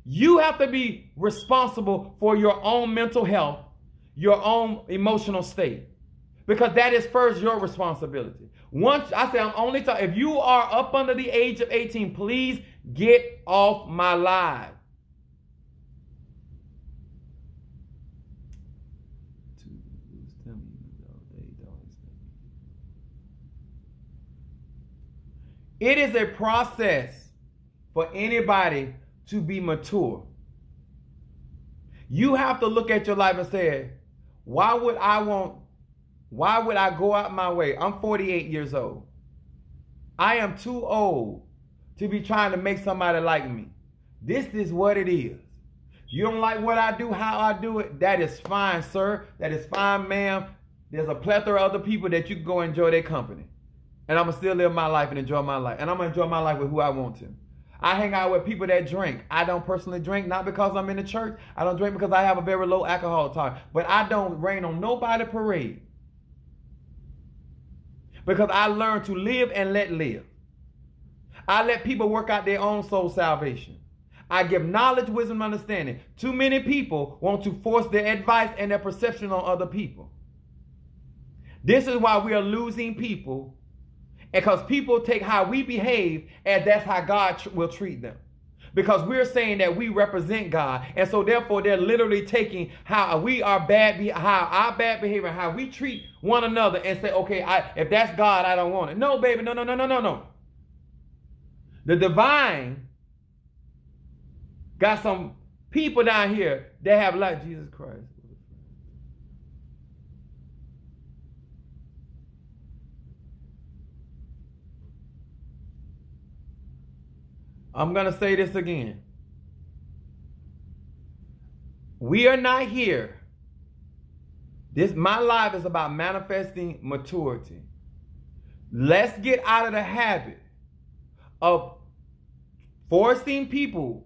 You have to be responsible for your own mental health, your own emotional state, because that is first your responsibility. Once I say, I'm only talking, if you are up under the age of 18, please get off my live. It is a process for anybody to be mature. You have to look at your life and say, why would I go out my way? I'm 48 years old. I am too old to be trying to make somebody like me. This is what it is. You don't like what I do, how I do it, that is fine, sir. That is fine, ma'am. There's a plethora of other people that you can go enjoy their company. And I'm going to still live my life and enjoy my life. And I'm going to enjoy my life with who I want to. I hang out with people that drink. I don't personally drink, not because I'm in the church. I don't drink because I have a very low alcohol tolerance. But I don't rain on nobody's parade. Because I learned to live and let live. I let people work out their own soul salvation. I give knowledge, wisdom, and understanding. Too many people want to force their advice and their perception on other people. This is why we are losing people. Because people take how we behave as that's how God will treat them. Because we're saying that we represent God. And so therefore they're literally taking how we are how our bad behavior, how we treat one another and say, okay, if that's God, I don't want it. No, baby, no. The divine got some people down here that have like Jesus Christ. I'm going to say this again. We are not here. My life is about manifesting maturity. Let's get out of the habit of forcing people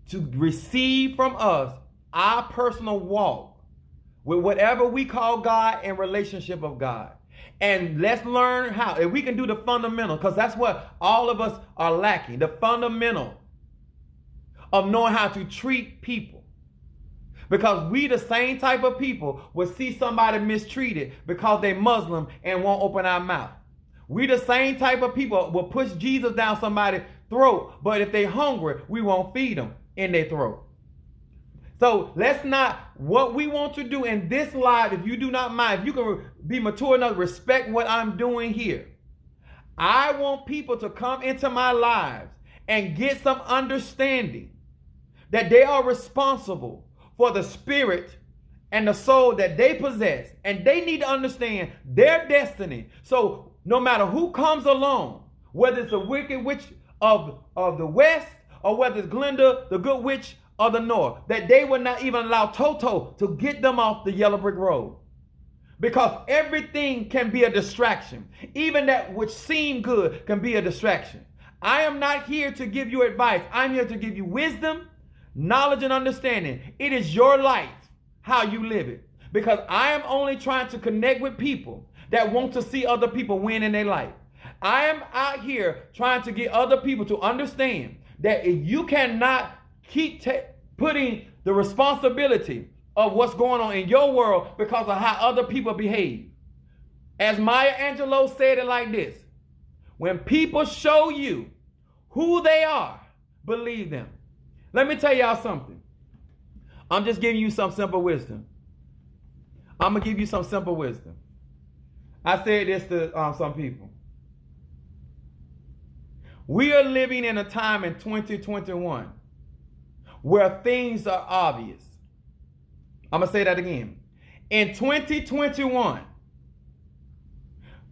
to receive from us our personal walk with whatever we call God and relationship of God. And let's learn how. If we can do the fundamental, because that's what all of us are lacking. The fundamental of knowing how to treat people. Because we the same type of people will see somebody mistreated because they Muslim and won't open our mouth. We the same type of people will push Jesus down somebody's throat, but if they hungry, we won't feed them in their throat. So let's not, what we want to do in this life, if you do not mind, if you can be mature enough to respect what I'm doing here. I want people to come into my lives and get some understanding that they are responsible for the spirit and the soul that they possess. And they need to understand their destiny. So no matter who comes along, whether it's a wicked witch of the west or whether it's Glenda, the good witch of the north, that they would not even allow Toto to get them off the yellow brick road. Because everything can be a distraction. Even that which seemed good can be a distraction. I am not here to give you advice. I'm here to give you wisdom, knowledge, and understanding. It is your life, how you live it. Because I am only trying to connect with people that want to see other people win in their life. I am out here trying to get other people to understand that if you cannot keep putting the responsibility of what's going on in your world because of how other people behave. As Maya Angelou said it like this: when people show you who they are, believe them. Let me tell y'all something. I'm just giving you some simple wisdom. I'm going to give you some simple wisdom. I said this to some people. We are living in a time in 2021 where things are obvious. I'm going to say that again. In 2021,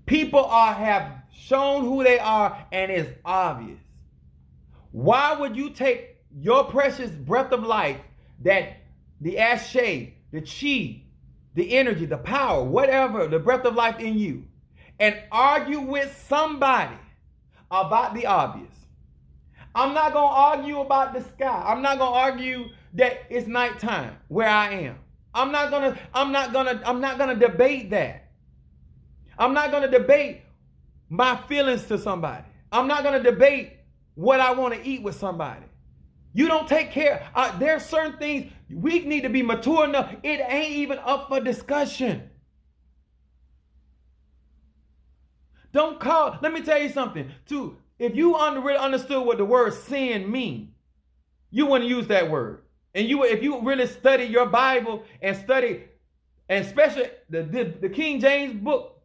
people have shown who they are and it's obvious. Why would you take your precious breath of life, that the ashe, the chi, the energy, the power, whatever, the breath of life in you, and argue with somebody about the obvious? I'm not going to argue about the sky. I'm not going to argue that it's nighttime where I am. I'm not going to debate that. I'm not going to debate my feelings to somebody. I'm not going to debate what I want to eat with somebody. You don't take care. There's certain things we need to be mature enough. It ain't even up for discussion. Don't call. Let me tell you something. Too, if you really understood what the word sin means, you wouldn't use that word. And if you really study your Bible and study, and especially the King James book,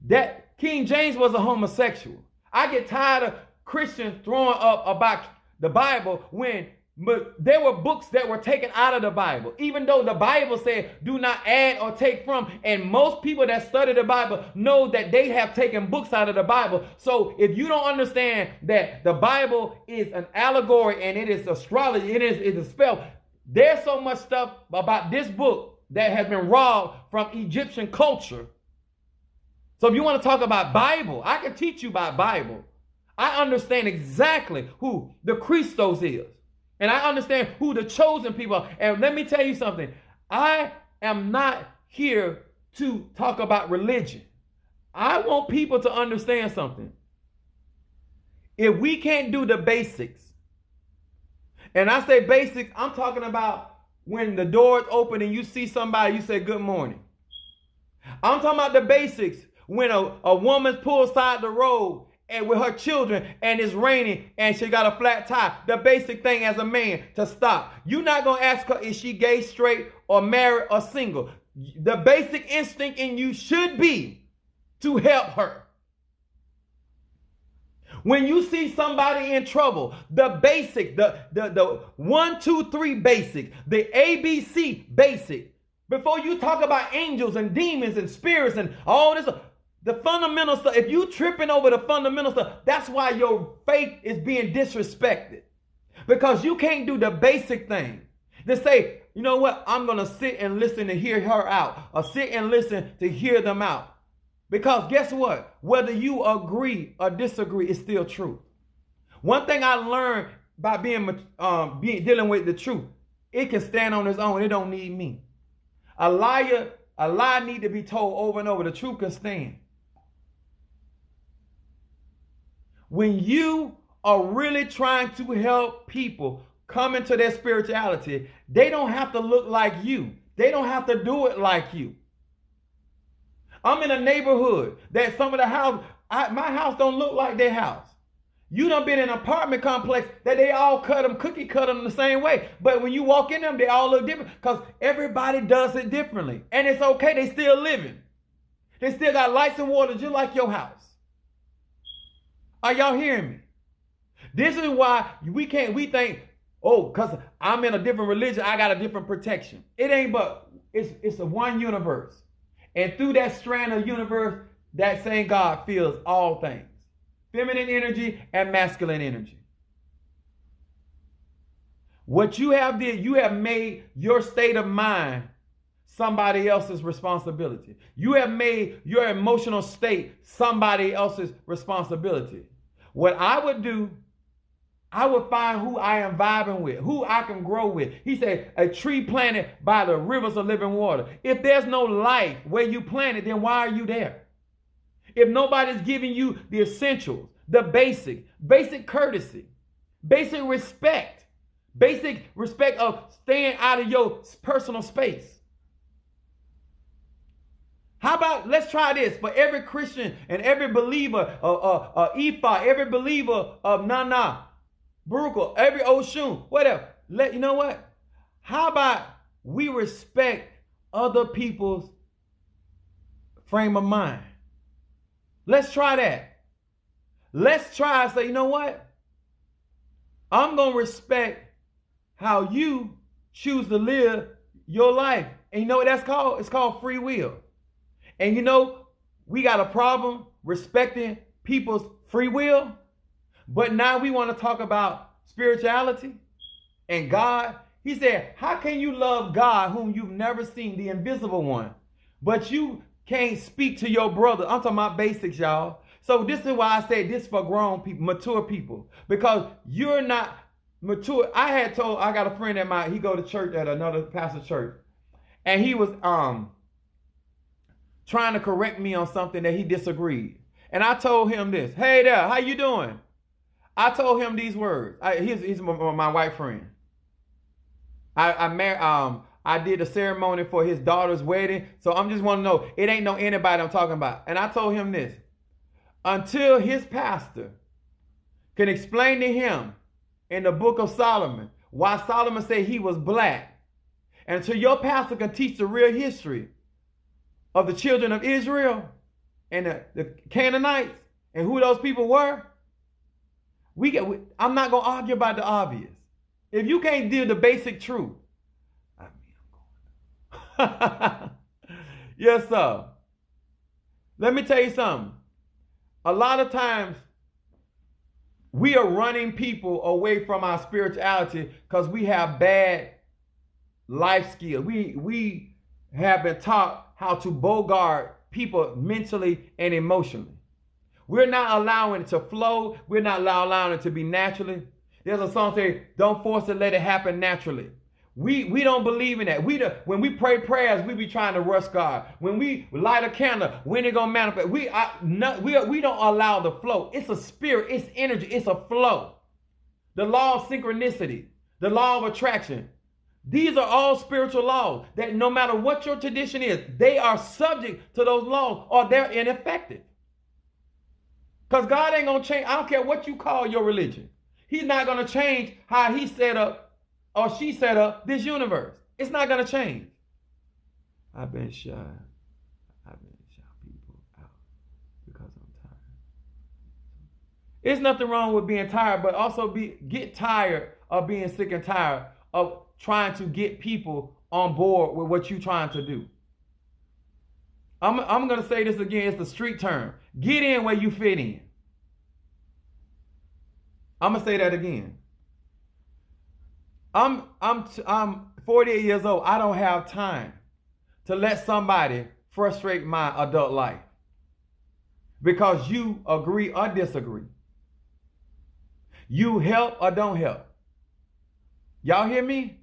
that King James was a homosexual. I get tired of Christians throwing up about the Bible when there were books that were taken out of the Bible, even though the Bible said do not add or take from. And most people that study the Bible know that they have taken books out of the Bible. So if you don't understand that the Bible is an allegory and it is astrology, it is a spell, there's so much stuff about this book that has been robbed from Egyptian culture. So if you want to talk about Bible, I can teach you about Bible. I understand exactly who the Christos is. And I understand who the chosen people are. And let me tell you something. I am not here to talk about religion. I want people to understand something. If we can't do the basics, and I say basics, I'm talking about when the doors open and you see somebody, you say good morning. I'm talking about the basics when a woman pulls aside the road and with her children and it's raining and she got a flat tire. The basic thing as a man to stop. You're not going to ask her is she gay, straight, or married, or single. The basic instinct in you should be to help her. When you see somebody in trouble, the basic, the 1, 2, 3 basic, the ABC basic, before you talk about angels and demons and spirits and all this, the fundamental stuff, if you tripping over the fundamental stuff, that's why your faith is being disrespected. Because you can't do the basic thing. To say, you know what, I'm going to sit and listen to hear her out, or sit and listen to hear them out. Because guess what? Whether you agree or disagree, it's still true. One thing I learned by dealing with the truth, it can stand on its own. It don't need me. A lie need to be told over and over. The truth can stand. When you are really trying to help people come into their spirituality, they don't have to look like you. They don't have to do it like you. I'm in a neighborhood that some of the house, my house don't look like their house. You done been in an apartment complex that they all cookie cut them the same way. But when you walk in them, they all look different because everybody does it differently. And it's okay, they still living. They still got lights and water just like your house. Are y'all hearing me? This is why we think, oh, because I'm in a different religion, I got a different protection. It ain't, but it's a one universe. And through that strand of universe, that same God feels all things. Feminine energy and masculine energy. What you have did, you have made your state of mind somebody else's responsibility. You have made your emotional state somebody else's responsibility. What I would do, I would find who I am vibing with, who I can grow with. He said, a tree planted by the rivers of living water. If there's no life where you planted, then why are you there? If nobody's giving you the essentials, the basic courtesy, basic respect of staying out of your personal space. How about, let's try this for every Christian and every believer of Ifa, every believer of Nana, Baruch, every Oshun, whatever. You know what? How about we respect other people's frame of mind? Let's try that. Let's try and say, you know what? I'm going to respect how you choose to live your life. And you know what that's called? It's called free will. And you know, we got a problem respecting people's free will. But now we want to talk about spirituality and God. He said, how can you love God whom you've never seen, the invisible one, but you can't speak to your brother? I'm talking about basics, y'all. So this is why I say this for grown people, mature people, because you're not mature. I got a friend he go to church at another pastor church, and he was trying to correct me on something that he disagreed. And I told him this, hey there, how you doing? I told him these words. He's my white friend. I did a ceremony for his daughter's wedding. So I'm just want to know, it ain't no anybody I'm talking about. And I told him this. Until his pastor can explain to him in the book of Solomon why Solomon said he was black, and until your pastor can teach the real history of the children of Israel and the Canaanites and who those people were, I'm not going to argue about the obvious. If you can't deal the basic truth, yes, sir. Let me tell you something. A lot of times we are running people away from our spirituality because we have bad life skills. We have been taught how to bogart people mentally and emotionally. We're not allowing it to flow. We're not allowing it to be naturally. There's a song saying, don't force it, let it happen naturally. We don't believe in that. When we pray prayers, we be trying to rush God. When we light a candle, when it gonna manifest? We don't allow the flow. It's a spirit. It's energy. It's a flow. The law of synchronicity, the law of attraction. These are all spiritual laws that no matter what your tradition is, they are subject to those laws or they're ineffective. Because God ain't gonna change. I don't care what you call your religion. He's not gonna change how he set up or she set up this universe. It's not going to change. I've been shy. I've been shy people out because I'm tired. It's nothing wrong with being tired, but also get tired of being sick and tired of trying to get people on board with what you're trying to do. I'm going to say this again. It's the street term. Get in where you fit in. I'm going to say that again. I'm 48 years old. I don't have time to let somebody frustrate my adult life because you agree or disagree. You help or don't help. Y'all hear me?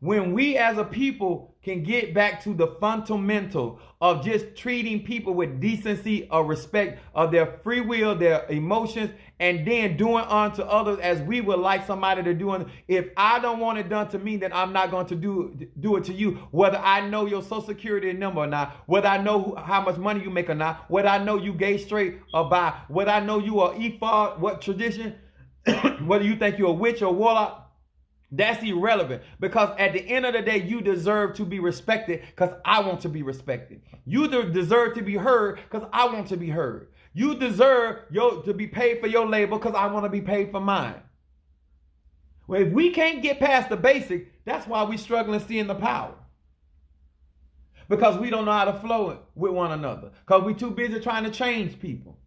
When we as a people can get back to the fundamental of just treating people with decency or respect of their free will, their emotions, and then doing unto others as we would like somebody to do. If I don't want it done to me, then I'm not going to do it to you. Whether I know your social security number or not, whether I know how much money you make or not, whether I know you gay, straight, or bi, whether I know you are ephod, what tradition, whether you think you're a witch or warlock. That's irrelevant because at the end of the day, you deserve to be respected because I want to be respected. You deserve to be heard because I want to be heard. You deserve to be paid for your labor because I want to be paid for mine. Well, if we can't get past the basic, that's why we're struggling seeing the power. Because we don't know how to flow it with one another. Because we're too busy trying to change people.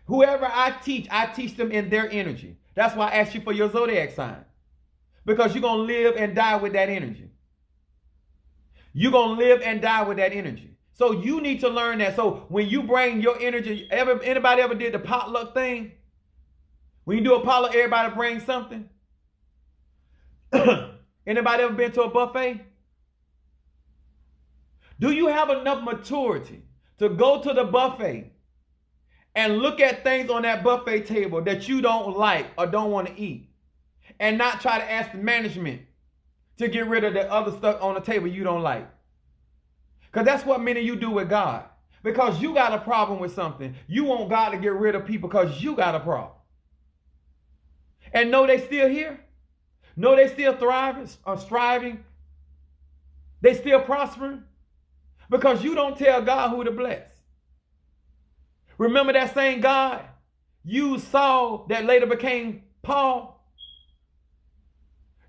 Whoever I teach them in their energy. That's why I asked you for your zodiac sign. Because you're going to live and die with that energy. You're going to live and die with that energy. So you need to learn that. So when you bring your energy, anybody ever did the potluck thing? When you do a potluck, everybody brings something. Anybody ever been to a buffet? Do you have enough maturity to go to the buffet and look at things on that buffet table that you don't like or don't want to eat? And not try to ask the management to get rid of the other stuff on the table you don't like. Because that's what many of you do with God. Because you got a problem with something. You want God to get rid of people because you got a problem. And know they still here. Know they still thriving or striving. They still prospering. Because you don't tell God who to bless. Remember that same God used Saul that later became Paul?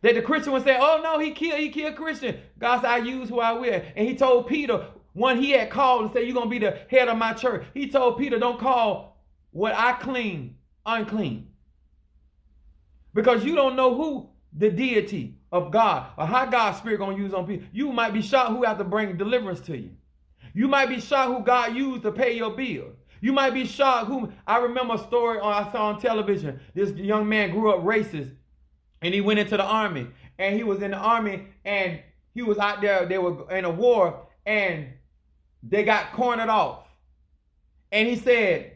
That the Christian would say, oh no, he killed Christian. God said, I use who I will. And he told Peter, one he had called and said, you're going to be the head of my church. He told Peter, don't call what I clean unclean. Because you don't know who the deity of God or how God's spirit going to use on people. You might be shocked who have to bring deliverance to you. You might be shocked who God used to pay your bill. You might be shocked who, I remember a story I saw on television. This young man grew up racist. And he went into the army, and he was in the army, and he was out there. They were in a war, and they got cornered off. And he said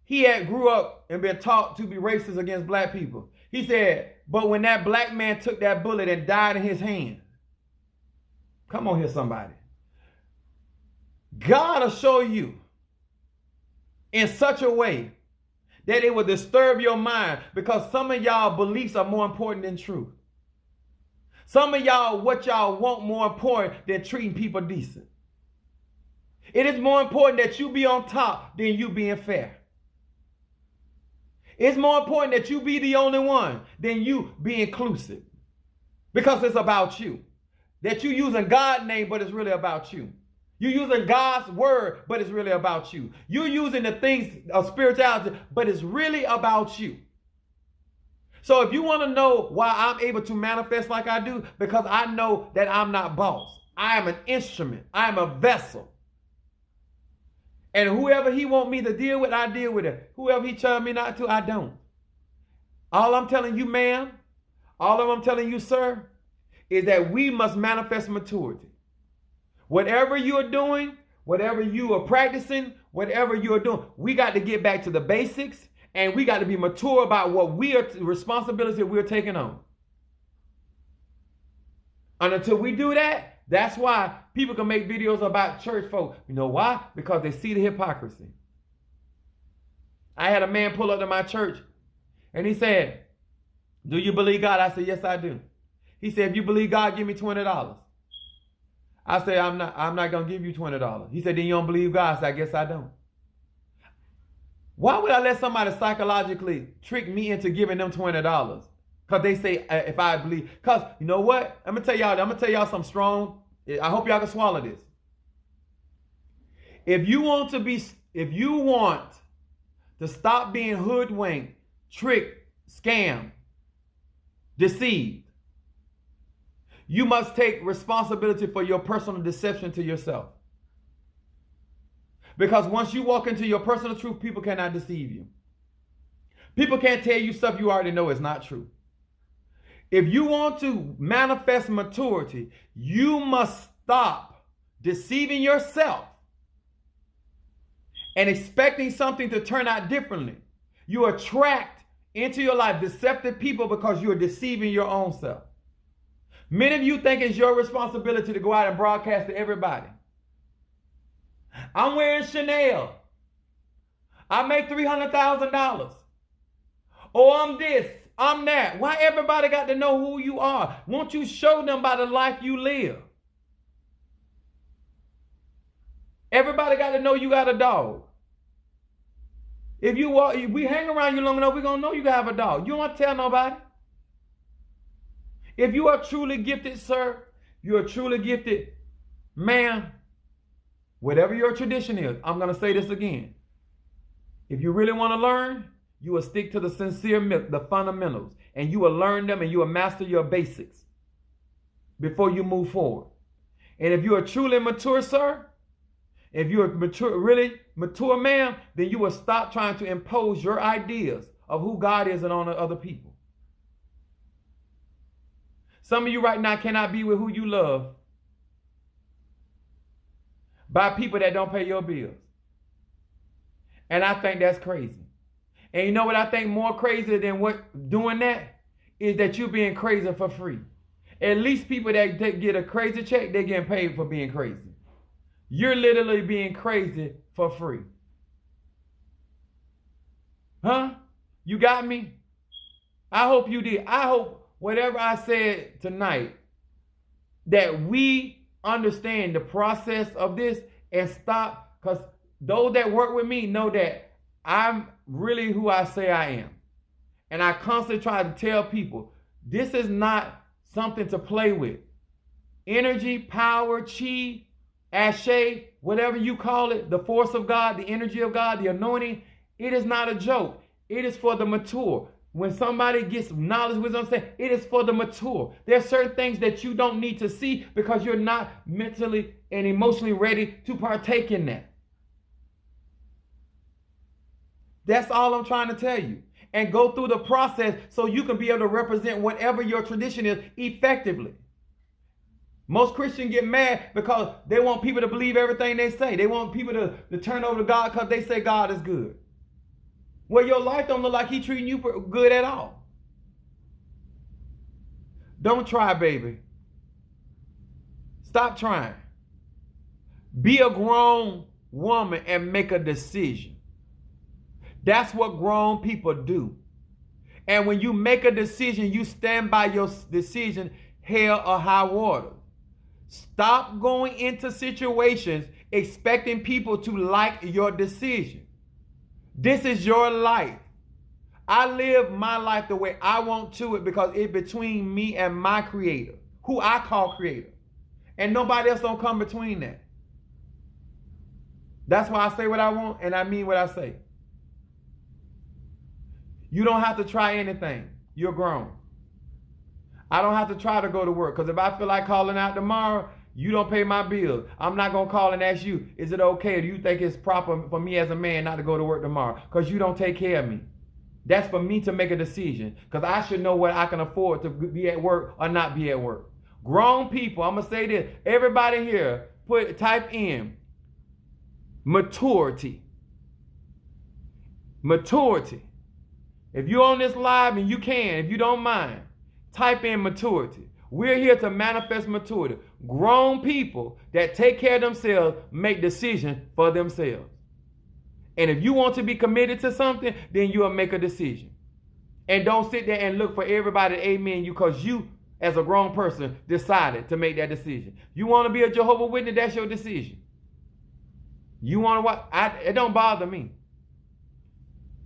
he had grew up and been taught to be racist against black people. He said, but when that black man took that bullet and died in his hand, come on here, somebody. God will show you in such a way that it will disturb your mind because some of y'all beliefs are more important than truth. Some of y'all, what y'all want more important than treating people decent. It is more important that you be on top than you being fair. It's more important that you be the only one than you be inclusive. Because it's about you. That you using God's name, but it's really about you. You're using God's word, but it's really about you. You're using the things of spirituality, but it's really about you. So if you want to know why I'm able to manifest like I do, because I know that I'm not boss. I am an instrument. I am a vessel. And whoever he want me to deal with, I deal with it. Whoever he tells me not to, I don't. All I'm telling you, ma'am, all I'm telling you, sir, is that we must manifest maturity. Whatever you are doing, whatever you are practicing, whatever you are doing, we got to get back to the basics and we got to be mature about what we are, the responsibility we're taking on. And until we do that, that's why people can make videos about church folk. You know why? Because they see the hypocrisy. I had a man pull up to my church and he said, do you believe God? I said, yes, I do. He said, if you believe God, give me $20. I said, I'm not going to give you $20. He said, then you don't believe God? I said, I guess I don't. Why would I let somebody psychologically trick me into giving them $20? Because they say if I believe. Because you know what? I'm going to tell y'all something strong. I hope y'all can swallow this. If you want to stop being hoodwinked, tricked, scammed, deceived, you must take responsibility for your personal deception to yourself. Because once you walk into your personal truth, people cannot deceive you. People can't tell you stuff you already know is not true. If you want to manifest maturity, you must stop deceiving yourself and expecting something to turn out differently. You attract into your life deceptive people because you're deceiving your own self. Many of you think it's your responsibility to go out and broadcast to everybody. I'm wearing Chanel. I make $300,000. Oh, I'm this, I'm that. Why everybody got to know who you are? Won't you show them by the life you live? Everybody got to know you got a dog. If we hang around you long enough, we're going to know you have a dog. You don't want to tell nobody. If you are truly gifted, sir, you're truly gifted, ma'am, whatever your tradition is, I'm going to say this again. If you really want to learn, you will stick to the the fundamentals, and you will learn them and you will master your basics before you move forward. And if you are truly mature, sir, if you're really mature man, then you will stop trying to impose your ideas of who God is on other people. Some of you right now cannot be with who you love by people that don't pay your bills. And I think that's crazy. And you know what I think more crazy than doing that is that you're being crazy for free. At least people that get a crazy check, they're getting paid for being crazy. You're literally being crazy for free. Huh? You got me? I hope you did. I hope whatever I said tonight, that we understand the process of this and stop, because those that work with me know that I'm really who I say I am. And I constantly try to tell people, this is not something to play with. Energy, power, chi, ashe, whatever you call it, the force of God, the energy of God, the anointing, it is not a joke. It is for the mature. When somebody gets knowledge, wisdom, it is for the mature. There are certain things that you don't need to see because you're not mentally and emotionally ready to partake in that. That's all I'm trying to tell you. And go through the process so you can be able to represent whatever your tradition is effectively. Most Christians get mad because they want people to believe everything they say. They want people to turn over to God because they say God is good. Well, your life don't look like He's treating you good at all. Don't try, baby. Stop trying. Be a grown woman and make a decision. That's what grown people do. And when you make a decision, you stand by your decision, hell or high water. Stop going into situations expecting people to like your decision. This is your life. I live my life the way I want to it because it's between me and my creator, who I call creator. And nobody else don't come between that. That's why I say what I want and I mean what I say. You don't have to try anything. You're grown. I don't have to try to go to work because if I feel like calling out tomorrow, you don't pay my bills. I'm not going to call and ask you, is it okay? Do you think it's proper for me as a man not to go to work tomorrow? Because you don't take care of me. That's for me to make a decision because I should know what I can afford to be at work or not be at work. Grown people, I'm going to say this. Everybody here, type in maturity. Maturity. If you're on this live and you can, if you don't mind, type in maturity. We're here to manifest maturity. Grown people that take care of themselves make decisions for themselves. And if you want to be committed to something, then you'll make a decision. And don't sit there and look for everybody to amen you because you, as a grown person, decided to make that decision. You want to be a Jehovah's Witness, that's your decision. You want to what? It don't bother me.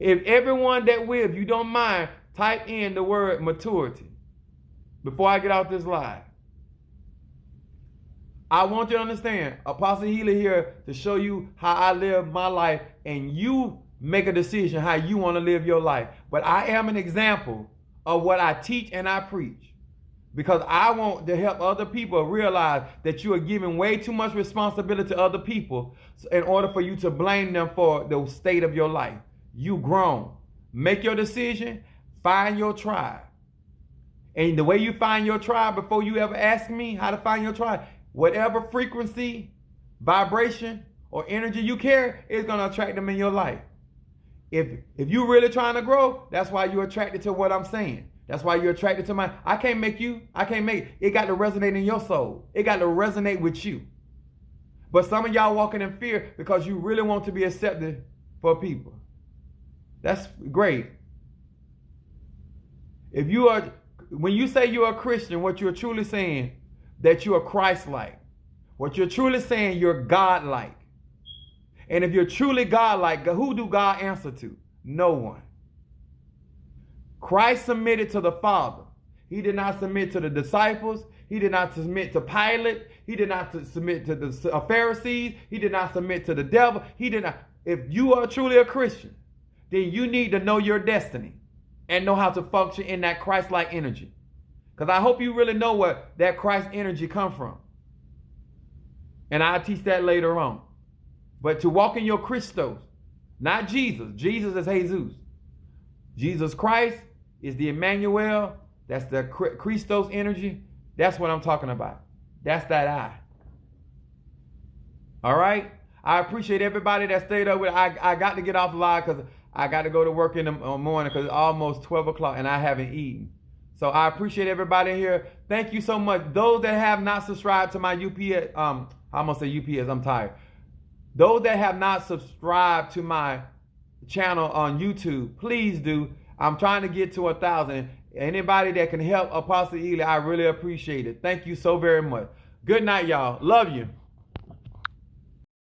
If everyone that will, if you don't mind, type in the word maturity before I get out this live. I want you to understand, Apostle Healer here to show you how I live my life, and you make a decision how you want to live your life. But I am an example of what I teach and I preach, because I want to help other people realize that you are giving way too much responsibility to other people in order for you to blame them for the state of your life. You grown. Make your decision. Find your tribe. And the way you find your tribe, before you ever ask me how to find your tribe, whatever frequency, vibration, or energy you carry is going to attract them in your life. If you're really trying to grow, that's why you're attracted to what I'm saying. That's why you're attracted to I can't make you. I can't make it. Got to resonate in your soul. It got to resonate with you. But some of y'all walking in fear because you really want to be accepted for people. That's great. If you are, when you say you're a Christian, what you're truly saying, that you are Christ-like. What you're truly saying, you're God-like. And if you're truly God-like, who do God answer to? No one. Christ submitted to the Father. He did not submit to the disciples. He did not submit to Pilate. He did not submit to the Pharisees. He did not submit to the devil. He did not. If you are truly a Christian, then you need to know your destiny and know how to function in that Christ-like energy. Because I hope you really know where that Christ energy comes from. And I'll teach that later on. But to walk in your Christos, not Jesus. Jesus is Jesus. Jesus Christ is the Emmanuel. That's the Christos energy. That's what I'm talking about. That's that I. All right? I appreciate everybody that stayed up with it. I got to get off live because I got to go to work in the morning because it's almost 12 o'clock and I haven't eaten. So I appreciate everybody here. Thank you so much. Those that have not subscribed to my UPS, I'm going to say UPS, I'm tired. Those that have not subscribed to my channel on YouTube, please do. I'm trying to get to 1,000. Anybody that can help Apostle Ely, I really appreciate it. Thank you so very much. Good night, y'all. Love you.